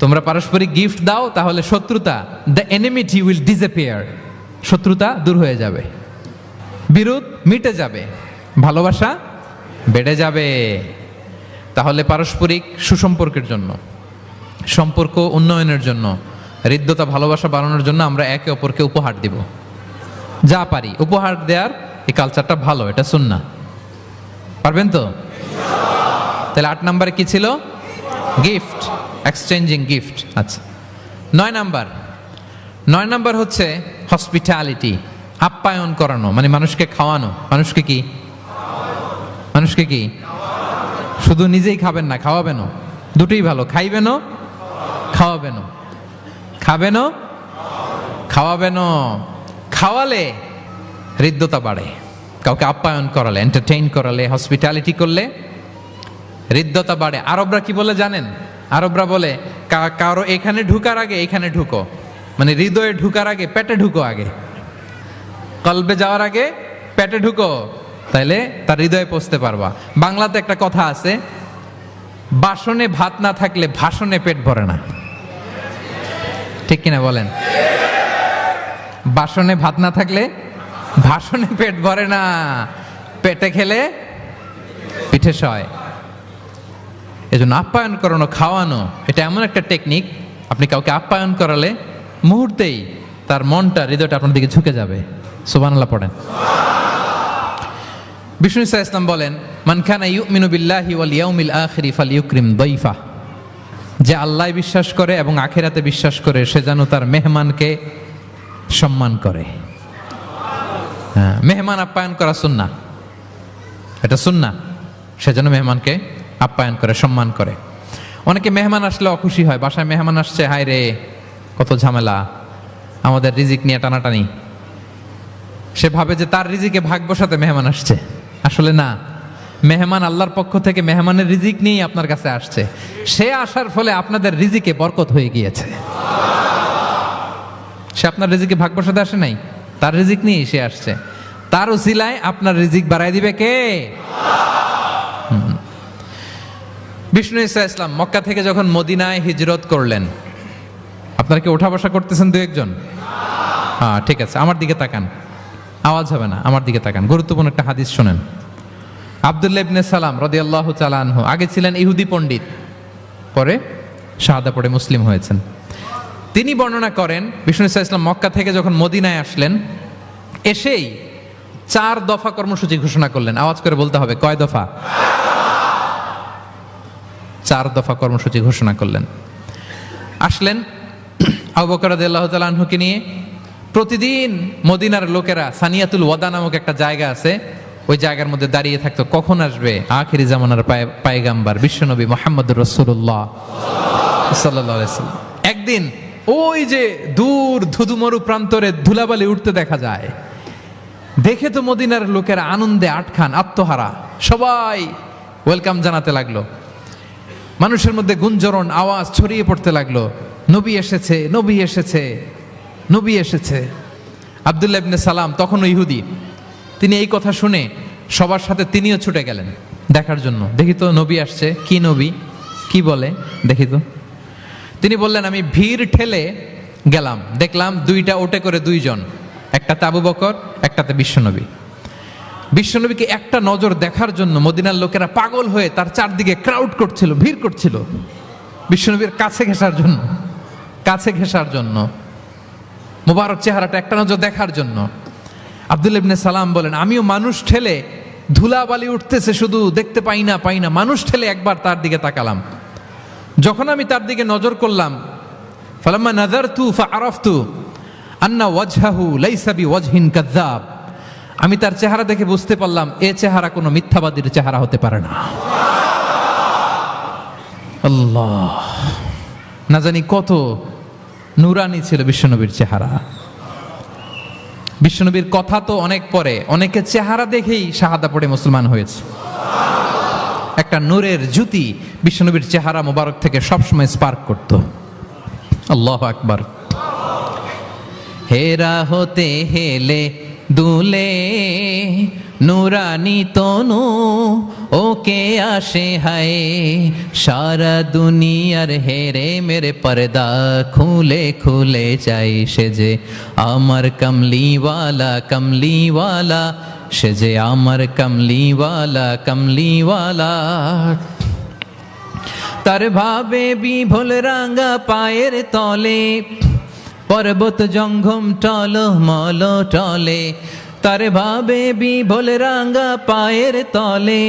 তোমরা পারস্পরিক গিফট দাও তাহলে শত্রুতা, দ্য এনিমিটি উইল ডিসঅ্যাপিয়ার, শত্রুতা দূর হয়ে যাবে, বিরোধ মিটে যাবে, ভালোবাসা বেড়ে যাবে। তাহলে পারস্পরিক সুসম্পর্কের জন্য, সম্পর্ক উন্নয়নের জন্য, হৃদ্যতা ভালোবাসা বাড়ানোর জন্য আমরা একে অপরকে উপহার দিব, যা পারি উপহার দেওয়ার এই কালচারটা ভালো, এটা সুন্নাহ। পারবেন তো? তাহলে 8 নম্বরে কি ছিল? Gift, exchanging gift. আচ্ছা, 9 নাম্বার হচ্ছে হসপিটালিটি, আপ্যায়ন করানো, মানে মানুষকে খাওয়ানো। মানুষকে কি? মানুষকে কি? শুধু নিজেই খাবেন না, খাওয়াবেনও, দুটোই ভালো। খাইবেনও, খাওয়াবেনও, খাবেনও, খাওয়াবেনও। খাওয়ালে হৃদ্যতা বাড়ে, কাউকে আপ্যায়ন করালে, এন্টারটেইন করালে, হসপিটালিটি করলে হৃদ্যতা বাড়ে। আরবরা কি বলে জানেন? আরবরা বলে কারো এখানে ঢুকার আগে এখানে ঢুকো, মানে হৃদয়ে ঢুকার আগে পেটে ঢুকো, আগে কলবে যাওয়ার আগে পেটে ঢুকো, তাইলে তার হৃদয়ে পৌঁছতে পারবা। বাংলাতে একটা কথা আছে, বাসনে ভাত না থাকলে ভাষণে পেট ভরে না। ঠিক কিনা বলেন? বাসনে ভাত না থাকলে ভাষণে পেট ভরে না, পেটে খেলে পিঠে সয়। এজন্য আপ্যায়ন করানো, খাওয়ানো, এটা এমন একটা টেকনিক, আপনি কাউকে আপ্যায়ন করালে মুহূর্তেই তার মনটা, হৃদয়টা আপনার দিকে ঝুঁকে যাবে। সুবহানাল্লাহ পড়েন। বিষ্ণু ইসলাম বলেন, মান কানা ইউমিনু বিল্লাহি ওয়াল ইয়াউমিল আখিরি ফালইউকরিম দাইফা, যে আল্লাহ বিশ্বাস করে এবং আখিরাতে বিশ্বাস করে সে যেন তার মেহমানকে সম্মান করে। হ্যাঁ, মেহমান আপ্যায়ন করা সুন্নাহ, এটা সুন্নাহ। সে যেন মেহমানকে আপ্যায়ন করে, সম্মান করে। অনেকে মেহমান আসলে অখুশি হয়, বাসায় মেহমান আসছে, হায় রে কত ঝামেলা, আমাদের রিজিক নিয়ে টানাটানি। সে ভাবে যে তার রিজিকে ভাগ বসাতে মেহমান আসছে, আসলে না। মেহমান আল্লাহর পক্ষ থেকে মেহমানের রিজিক নিয়েই আপনার কাছে আসছে। সে আসার ফলে আপনাদের রিজিকে বরকত হয়ে গিয়েছে। সে আপনার রিজিকে ভাগ বসাতে আসে নাই, তার রিজিক নিয়েই সে আসছে। তার উসিলায় আপনার রিজিক বাড়াই দিবে কে? বিষ্ণু ঈসা ইসলাম মক্কা থেকে যখন মদিনায় হিজরত করলেন, আপনারা কি ওঠা বসা করতেছেন দু একজন? হ্যাঁ, ঠিক আছে, আমার দিকে তাকান, আওয়াজ হবে না, আমার দিকে তাকান। গুরুত্বপূর্ণ একটা হাদিস শোনেন। আব্দুল্লাহ ইবনে সালাম রাদিয়াল্লাহু তাআলা আনহু আগে ছিলেন ইহুদি পণ্ডিত, পরে শাহাদা পড়ে মুসলিম হয়েছেন। তিনি বর্ণনা করেন বিষ্ণু ঈসা ইসলাম মক্কা থেকে যখন মদিনায় আসলেন, এসেই 4 দফা কর্মসূচি ঘোষণা করলেন। আওয়াজ করে বলতে হবে, কয় দফা? 4 দফা কর্মসূচি ঘোষণা করলেন। আসলেন আবু বকর রাদিয়াল্লাহু তাআলা আনহুকে নিয়ে। প্রতিদিন মদিনার লোকেরা সানিয়াতুল ওয়াদা নামক একটা জায়গা আছে, ওই জায়গার মধ্যে দাঁড়িয়ে থাকতো, কখন আসবে আখিরি জামানার পায়গাম্বার বিশ্বনবী মুহাম্মদুর রাসূলুল্লাহ সাল্লাল্লাহু আলাইহি ওয়াসাল্লাম। একদিন ওই যে দূর ধুধুমরু প্রান্তরে ধুলাবালি উঠতে দেখা যায়। দেখে তো মদিনার লোকেরা আনন্দে আটখান, আত্মহারা, সবাই ওয়েলকাম জানাতে লাগলো। মানুষের মধ্যে গুঞ্জরণ আওয়াজ ছড়িয়ে পড়তে লাগলো, নবী এসেছে, নবী এসেছে, নবী এসেছে। আব্দুল্লাহ ইবনে সালাম তখনও ইহুদি, তিনি এই কথা শুনে সবার সাথে তিনিও ছুটে গেলেন দেখার জন্য। দেখি তো নবী আসছে, কি নবী, কি বলে দেখি তো। তিনি বললেন, আমি ভিড় ঠেলে গেলাম, দেখলাম 2টা ওটে করে 2 জন, একটাতে আবু বকর, একটাতে বিশ্বনবী। বিশ্বনবীকে একটা নজর দেখার জন্য মদিনার লোকেরা পাগল হয়ে তার চারদিকে ক্রাউড করছিল, ভিড় করছিল বিশ্বনবীর কাছে ঘেঁষার জন্য, কাছে ঘেঁষার জন্য, মোবারক চেহারাটা একটা নজর দেখার জন্য। আব্দুল্লাহ ইবনে সালাম বলেন, আমিও মানুষ ঠেলে, ধুলাবালি উঠতেছে শুধু, দেখতে পাই না, মানুষ ঠেলে একবার তার দিকে তাকালাম। যখন আমি তার দিকে নজর করলাম, ফালাম্মা নাযারতু ফাআরাফতু আন্না ওয়াজহাহু লাইসা বিওয়াজহিন কাযযাব, আমি তার চেহারা দেখে বুঝতে পারলাম এ চেহারা কোনো মিথ্যাবাদীর চেহারা হতে পারে না। আল্লাহ, না জানি কত নুরানি ছিল বিশ্বনবীর চেহারা। বিশ্বনবীর কথা তো অনেক পরে, অনেকে চেহারা দেখেই শাহাদা পড়ে মুসলমান হয়েছে। একটা নূরের জ্যোতি বিশ্বনবীর চেহারা মোবারক থেকে সবসময় স্পার্ক করত। আল্লাহু আকবার। হেরা হতে হেলে দুলে নুরানি তনু ওকে আসে হায়, সারা দুনিয়ার হেরে মেরে পর্দা খুলে খুলে যাই, সে যে আমার কমলিওয়ালা কমলিওয়ালা, সে যে আমার কমলিওয়ালা কমলিওয়ালা। তার ভাবে বিভোল রাঙ্গা পায়ের তলে, পর্বত জঙ্গম টল মল টলে, তার ভাবে বিভোল রাঙ্গা পায়ের তলে,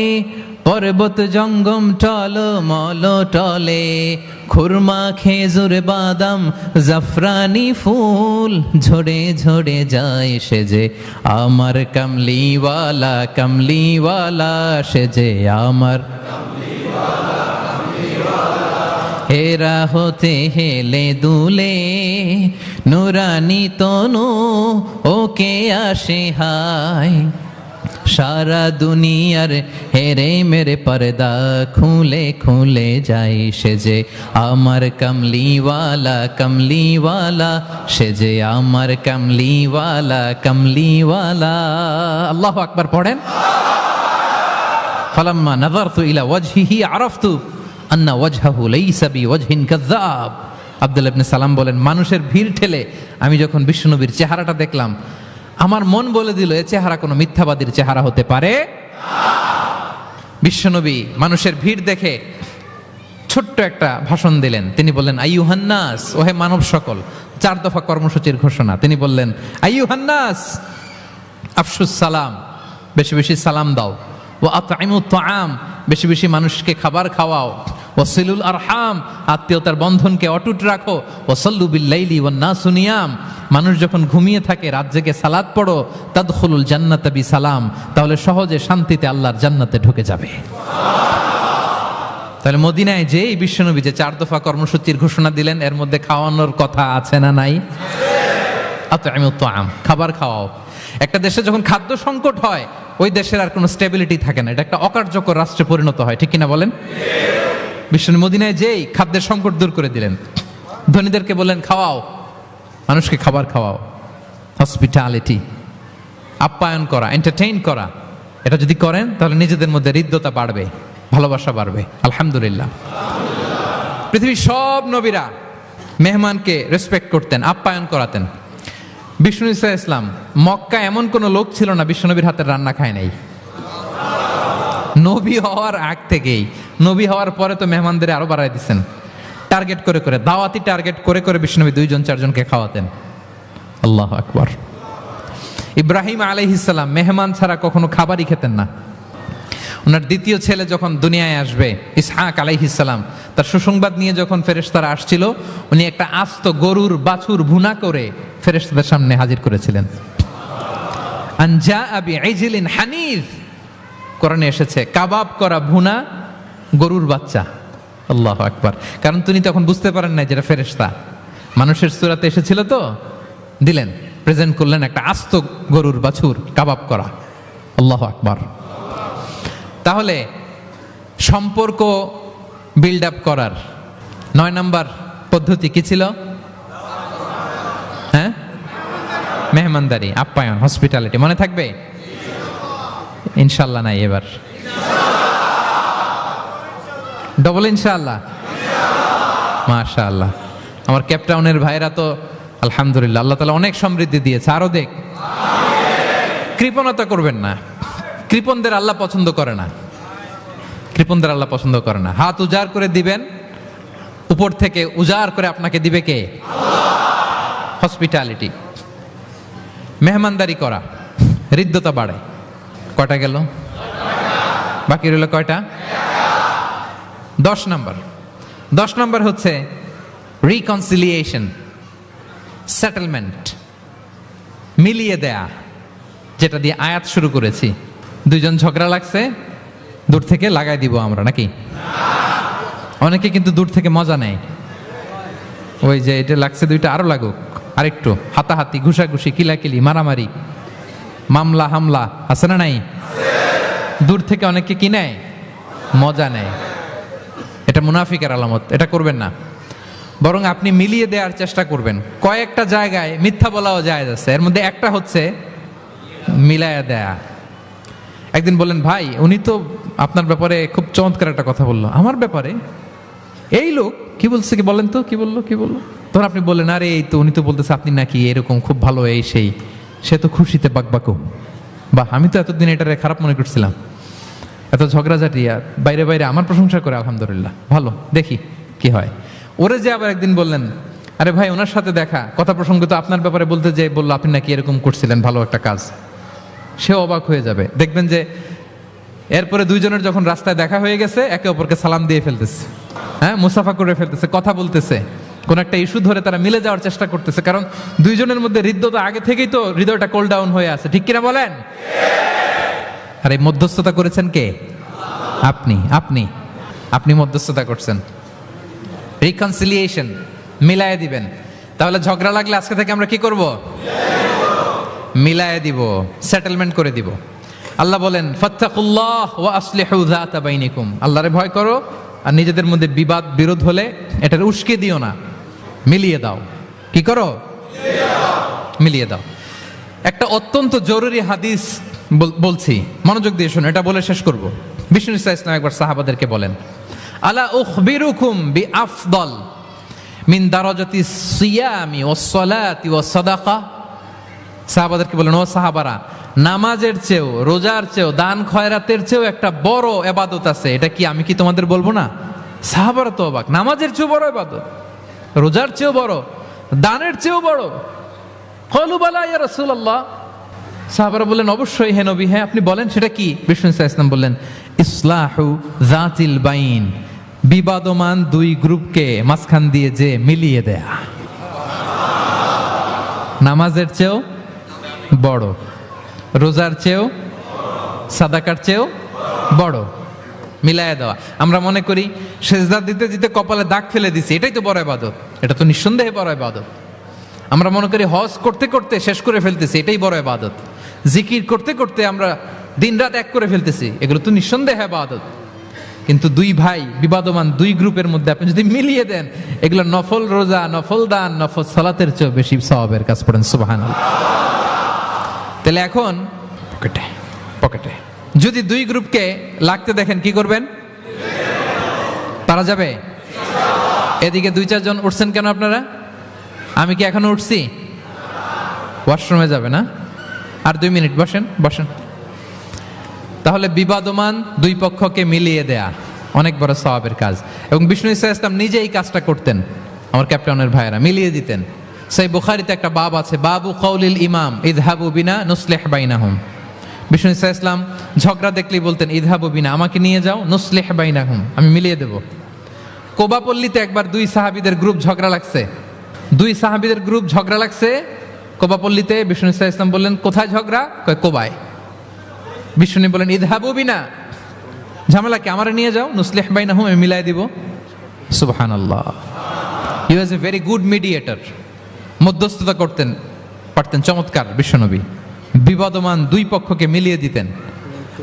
পর্বত জঙ্গম টল মল টলে, খুরমা খেজুর বাদাম জাফরানি ফুল ঝরে ঝরে যায়, সে যে আমার কমলিওয়ালা কমলিওয়ালা, সে যে আমার হেরা হতে হেলে দুলে নুরানি তনু ওকে আসে হায়, সারা দুনিয়ার হেরে মেরে পর্দা খুলে খুলে যাই, সে যে আমার কমলিওয়ালা কমলিওয়ালা, সে যে আমার কমলিওয়ালা কমলিওয়ালা। আল্লাহু আকবার পড়েন। ফালাম্মা নাযারতু ইলা ওয়াজহিহি আরাফতু আন্না ওয়াজহাহু লাইসা বিওয়াজহিন কাযযাব। আব্দুল্লাহ ইবনে সালাম বলেন, মানুষের ভিড় ঠেলে আমি যখন বিশ্বনবীর চেহারাটা দেখলাম, আমার মন বলে দিল এ চেহারা কোনো মিথ্যাবাদীর চেহারা হতে পারে। বিশ্বনবী মানুষের ভিড় দেখে ছোট্ট একটা ভাষণ দিলেন। তিনি বললেন, আইয়ুহান নাস, ওহে মানব সকল। 4 দফা কর্মসূচির ঘোষণা। তিনি বললেন, আইয়ুহান নাস আফশুস সালাম, বেশি বেশি সালাম দাও, ওয়া আতঈমুত তাআম, বেশি বেশি মানুষকে খাবার খাওয়াও, ওয়াসিলুল আরহাম, আত্মীয়তার বন্ধনকে অটুট রাখো, ওয়াসাল্লু বিল লাইলি ওয়ান নাসু নিয়াম, মানুষ যখন ঘুমিয়ে থাকে রাত জেগে সালাত পড়ো, তাদখুলুল জান্নাতা বিসালাম, তাহলে সহজে শান্তিতে আল্লাহর জান্নাতে ঢুকে যাবে। তাহলে মদিনায় যেই বিশ্বনবী যে 4 দফা কর্মসূচির ঘোষণা দিলেন, এর মধ্যে খাওয়ানোর কথা আছে না নাই? আতঈমুত তাআম, খাবার খাওয়াও। একটা দেশে যখন খাদ্য সংকট হয়, ওই দেশের আর কোনো স্টেবিলিটি থাকে না, এটা একটা অকার্যকর রাষ্ট্রে পরিণত হয়, ঠিক কিনা বলেন? বিশ্বনবী মদিনায় যেই খাদ্যের সংকট দূর করে দিলেন। ধনীদেরকে বললেন, খাওয়াও, মানুষকে খাবার খাওয়াও। হসপিটালিটি, আপ্যায়ন করা, এন্টারটেইন করা, এটা যদি করেন তাহলে নিজেদের মধ্যে হৃদ্যতা বাড়বে, ভালোবাসা বাড়বে। আলহামদুলিল্লাহ। পৃথিবীর সব নবীরা মেহমানকে রেসপেক্ট করতেন, আপ্যায়ন করাতেন। বিষ্ণু ইসা ইসলাম মক্কা এমন কোনো লোক ছিল না বিশ্বনবীর হাতের রান্না খায় নাই। নবী হওয়ার আগ থেকেই, নবী হওয়ার পরে তো মেহমানদের আরো বাড়াই দিচ্ছেন, টার্গেট করে করে, দাওয়াতি টার্গেট করে করে বিষ্ণুনবী 2-4জনকে খাওয়াতেন। আল্লাহু আকবার। ইব্রাহিম আলাইহিস সালাম মেহমান ছাড়া কখনো খাবারই খেতেন না। ওনার দ্বিতীয় ছেলে যখন দুনিয়ায় আসবে, ইসহাক আলাইহিস সালাম, তার সুসংবাদ নিয়ে যখন ফেরেশতারা আসছিল, উনি একটা আস্ত গরুর বাছুর ভুনা করে ফেরেশতাদের সামনে হাজির করেছিলেন। আনজা আবি ইজলিন হানিফ, কোরআনে এসেছে কাবাব করা ভুনা গরুর বাচ্চা। আল্লাহু আকবার। কারণ তিনি তখন বুঝতে পারেন না যেটা ফেরেশতা, মানুষের সূরাতে এসেছিল তো, দিলেন, প্রেজেন্ট করলেন একটা আস্ত গরুর বাছুর কাবাব করা। আল্লাহু আকবার। তাহলে সম্পর্ক বিল্ড আপ করার 9 নম্বর পদ্ধতি কি ছিল? হ্যাঁ, মেহমানদারি, আপ্যায়ন, হসপিটালিটি। মনে থাকবে? ইনশাল্লাহ নাই এবার, ডবল ইনশাআল্লাহ। মাশাআল্লাহ। আমার কেপটাউনের ভাইরা তো আলহামদুলিল্লাহ, আল্লাহ তাআলা অনেক সমৃদ্ধি দিয়েছে, আরো দেখ। কৃপণতা করবেন না, কৃপণদের আল্লাহ পছন্দ করে না, কৃপণদের আল্লাহ পছন্দ করে না। হাত উজাড় করে দিবেন, উপর থেকে উজাড় করে আপনাকে দিবে কে? হসপিটালিটি, মেহমানদারি করা, হৃদ্যতা বাড়ে। কয়টা গেল? বাকি রইল কয়টা? 10 নম্বর। 10 নম্বর হচ্ছে রিকনসিলিয়েশন, সেটেলমেন্ট, মিলিয়ে দেয়া, যেটা দিয়ে আয়াত শুরু করেছি। 2 জন ঝগড়া লাগছে, দূর থেকে লাগাই দিব আমরা, নাকি? অনেকে কিন্তু দূর থেকে মজা নেয়, ওই যে এটা লাগছে 2টা আরো লাগুক, আরেকটু হাতাহাতি, ঘুষাঘুষি, কিলাকিলি, মারামারি, মামলা হামলা, আছে না নাই? দূর থেকে অনেকে কি নেয়? মজা নেয়। এটা মুনাফিকের আলামত, এটা করবেন না। বরং আপনি মিলিয়ে দেওয়ার চেষ্টা করবেন। কয়েকটা জায়গায় মিথ্যা বলাও যায় যাচ্ছে, এর মধ্যে একটা হচ্ছে মিলায়া দেয়া। একদিন বললেন, ভাই উনি তো আপনার ব্যাপারে খুব চমৎকার একটা কথা বললো। আমার ব্যাপারে? এই লোক কি বলছে, কি বলেন তো, কি বললো? তখন আপনি বললেন, আরে এই তো উনি তো বলতেছে আপনি নাকি এরকম খুব ভালো, এই সেই। সে তো খুশিতে বাকবাকু। বাহ, আমি তো এতদিন এটারে খারাপ মনে করছিলাম। এত ঝগড়াঝাটি, বাইরে বাইরে আমার প্রশংসা করে, আলহামদুলিল্লাহ ভালো, দেখি কি হয়। ওরে যে আবার একদিন বললেন, আরে ভাই ওনার সাথে দেখা, কথা প্রসঙ্গ তো আপনার ব্যাপারে বলতে যে বললো আপনি নাকি এরকম করছিলেন, ভালো একটা কাজ। সে অবাক হয়ে যাবে, দেখবেন যে এরপরে 2 জনের যখন রাস্তায় দেখা হয়ে গেছে, একে অপরকে সালাম দিয়ে ফেলতেছে, হ্যাঁ, মুসাফা করে ফেলতেছে, কথা বলতেছে, কোন একটা ইস্যু ধরে তারা মিলে যাওয়ার চেষ্টা করতেছে। কারণ 2 জনের মধ্যে হৃদ্যতা আগে থেকেই তো, হৃদয়টা কোল ডাউন হয়ে আছে, ঠিক কিনা বলেন? আর এই মধ্যস্থতা করেছেন কে? আপনি আপনি আপনি মধ্যস্থতা করছেন। রিকনসিলিয়েশন, মিলায়ে দিবেন। তাহলে ঝগড়া লাগলে আজকে থেকে আমরা কি করব? মিলায়ে দিব, সেটেলমেন্ট করে দিব। আল্লাহ বলেন, ফাত্তাকুল্লাহ ওয়া আসলিহু যাতা বাইনিকুম, আল্লাহরে ভয় করো আর নিজেদের মধ্যে বিবাদ বিরোধ হলে এটার উস্কে দিও না, মিলিয়ে দাও। কি করো? মিলিয়ে দাও। একটা অত্যন্ত জরুরি হাদিস বলছি, মনোযোগ দিয়ে শোনো, এটা বলে শেষ করব। বিষ্ণু ইসলাম একবার সাহাবাদেরকে বলেন, আলা উখবিরুকুম বিআফদল মিন দারাজাতি সিয়ামি ওয়াস সালাতি ওয়াস সাদাকা। সাহাবাদেরকে বলেন, ও সাহাবারা, নামাজের চেয়েও, রোজার চেয়েও, দান খয়রাতের চেয়েও একটা বড় ইবাদত আছে, এটা কি আমি কি তোমাদের বলবো না? সাহাবারা তো অবাক, নামাজের চেয়েও বড় ইবাদত, রোজার চেয়েও বড়, দানের চেয়েও বড়। ক্বালু বালা ইয়া রাসূলুল্লাহ। সাহাবারা বললেন, অবশ্যই হে নবী, হ্যাঁ আপনি বলেন, সেটা কি? বিষ্ণু ইসলাম বললেন, ইসলাহু যাতিল বাইন, বিবাদমান 2 গ্রুপকে মাঝখান দিয়ে যে মিলিয়ে দেয়া। নামাজের চেয়েও বড়, রোজার চেয়েও, সাদাকার চেয়েও বড়, মিলায়া দেওয়া। আমরা মনে করি সেজদা দিতে দিতে কপালে দাগ ফেলে দিছি, এটাই তো বড় ইবাদত। এটা তো নিঃসন্দেহে বড় ইবাদত। আমরা মনে করি হজ করতে করতে শেষ করে ফেলতেছি, এটাই বড় ইবাদত। জিকির করতে করতে আমরা দিনরাত এক করে ফেলতেছি, এগুলো তো নিঃসন্দেহে ইবাদত। কিন্তু 2 ভাই বিবাদমান 2 গ্রুপের মধ্যে আপনি যদি মিলিয়ে দেন, এগুলো নফল রোজা, নফল দান, নফল সালাতের চেয়ে বেশি সওয়াবের কাজ। পড়েন সুবহানাল্লাহ। তাহলে এখন পকেটে যদি 2 গ্রুপকে লাগতে দেখেন, কি করবেন? পারা যাবে? এদিকে 2-4 জন উঠছেন কেন আপনারা? আমি কি এখনো উঠছি? ওয়াশরুমে যাবে না? আর 2 মিনিট বসেন বসেন। তাহলে বিবাদমান দুই পক্ষকে মিলিয়ে দেয়া অনেক বড় সওয়াবের কাজ, এবং বিষ্ণু ইসা ইসলাম নিজে এই কাজটা করতেন। আমার ক্যাপ্টেনের ভাইয়েরা মিলিয়ে দিতেন। সেই বুখারীতে একটা বাব আছে, বাবু কওলিল ইমাম ইযহাবু বিনা নুসলিহ বাইনাহুম। বিষ্ণু ইসা ইসলাম ঝগড়া দেখলেই বলতেন ইযহাবু বিনা, আমাকে নিয়ে যাও, নুসলিহ বাইনাহুম, আমি মিলিয়ে দেব। কোবাপল্লীতে একবার 2 সাহাবীদের গ্রুপ ঝগড়া লাগছে। 2 সাহাবীদের গ্রুপ ঝগড়া লাগছে কোবাপল্লীতে। বিষ্ণু ইসা ইসলাম বললেন কোথায় ঝগড়া? কয় কোবায়। বিষ্ণু বলেন ইযহাবু বিনা, ঝামেলা কি, আমারে নিয়ে যাও, নুসলিহ বাইনাহুম, আমি মিলাই দিব। সুবহানাল্লাহ। হি ওয়াজ এ ভেরি গুড মিডিয়েটর। মধ্যস্থতা করতেন পারতেন চমৎকার বিশ্বনবী। বিবাদমান দুই পক্ষকে মিলিয়ে দিতেন।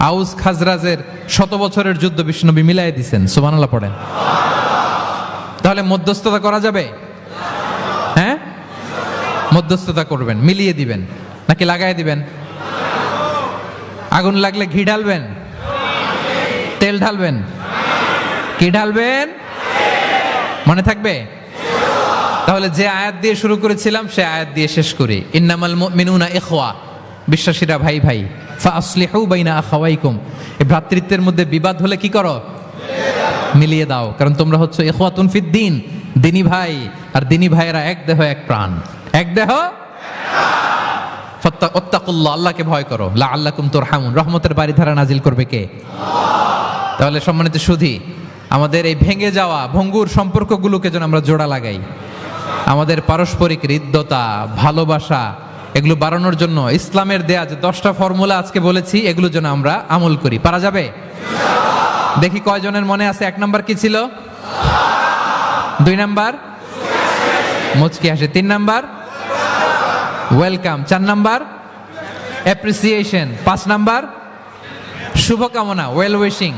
আউস খাজরাজের 100 বছরের যুদ্ধ বিশ্বনবী মিলাই দিতেন। সুবহানাল্লাহ পড়েন। তাহলে মধ্যস্থতা করা যাবে? হ্যাঁ, মধ্যস্থতা করবেন, মিলিয়ে দিবেন নাকি লাগাই দিবেন? আগুন লাগলে ঘি ঢালবেন, তেল ঢালবেন, কি ঢালবেন? মনে থাকবে? তাহলে যে আয়াত দিয়ে শুরু করেছিলাম সে আয়াত দিয়ে শেষ করি। ইন্নামাল মুমিনুনা ইখওয়া, বিশ্বাসীরা ভাই ভাই। ফাআসলিহু বাইনা আখাওয়াইকুম, এই ভ্রাতৃত্বের মধ্যে বিবাদ হলে কি করো? মিলিয়ে দাও, কারণ তোমরা হচ্ছে ইখওয়াতুন ফিদ্দিন, দিনী ভাই। আর দিনী ভাইয়েরা এক দেহ এক প্রাণ, এক দেহ। ফাত্তাকুল্লাহ, আল্লাহকে ভয় করো। লাআল্লাকুম তুরহামুন, রহমতের বারিধারা নাজিল করবে কে? তাহলে সম্মানিত সুধী, আমাদের এই ভেঙে যাওয়া ভঙ্গুর সম্পর্কগুলোকে যেন আমরা জোড়া লাগাই। আমাদের পারস্পরিক হৃদ্যতা, ভালোবাসা, এগুলো বাড়ানোর জন্য ইসলামের দেয়া যে 10টা ফর্মুলা আজকে বলেছি, এগুলো যেন আমরা আমল করি। পারা যাবে? দেখি কয়জনের মনে আছে। 1 নাম্বার কি ছিল? 2 নাম্বার মুচকি হাসি। 3 number welcome. 4 number appreciation. 5 number শুভকামনা, ওয়েল উইশিং।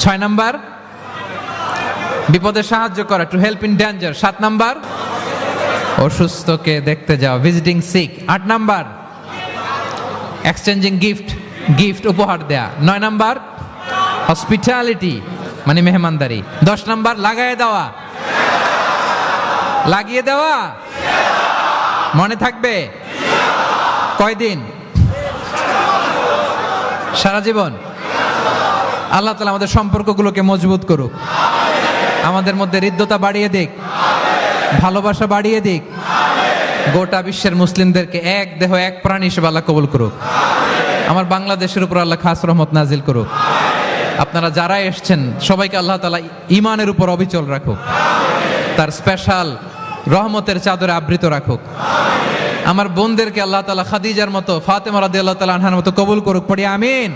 6 নাম্বার বিপদে সাহায্য করা, to help in danger. 7 number অসুস্থকে দেখতে যাও, visiting sick. 8 number exchanging gift, gift উপহার দেয়া। 9 নাম্বার হসপিটালিটি মানে মেহমানদারি। 10 নাম্বার লাগায় দেওয়া, লাগিয়ে দেওয়া। মনে থাকবে? কয়দিন? সারা জীবন। আল্লাহ তাআলা আমাদের সম্পর্কগুলোকে মজবুত করুক, আমাদের মধ্যে হৃদ্যতা বাড়িয়ে দিক, ভালোবাসা বাড়িয়ে দিক। গোটা বিশ্বের মুসলিমদেরকে এক দেহ এক প্রাণ হিসেবে আল্লাহ কবুল করুক। আমার বাংলাদেশের উপর আল্লাহ খাস রহমত নাজিল করুক। আপনারা যারা এসছেন সবাইকে আল্লাহ তাআলা ঈমানের উপর অবিচল রাখুক, তার স্পেশাল রহমতের চাদরে আবৃত রাখুক। আমার বোনদেরকে আল্লাহ তাআলা খাদিজার মতো, ফাতেমা রাদিয়াল্লাহু তাআলা আনহার মতো কবুল করুক। পড়ি আমিন।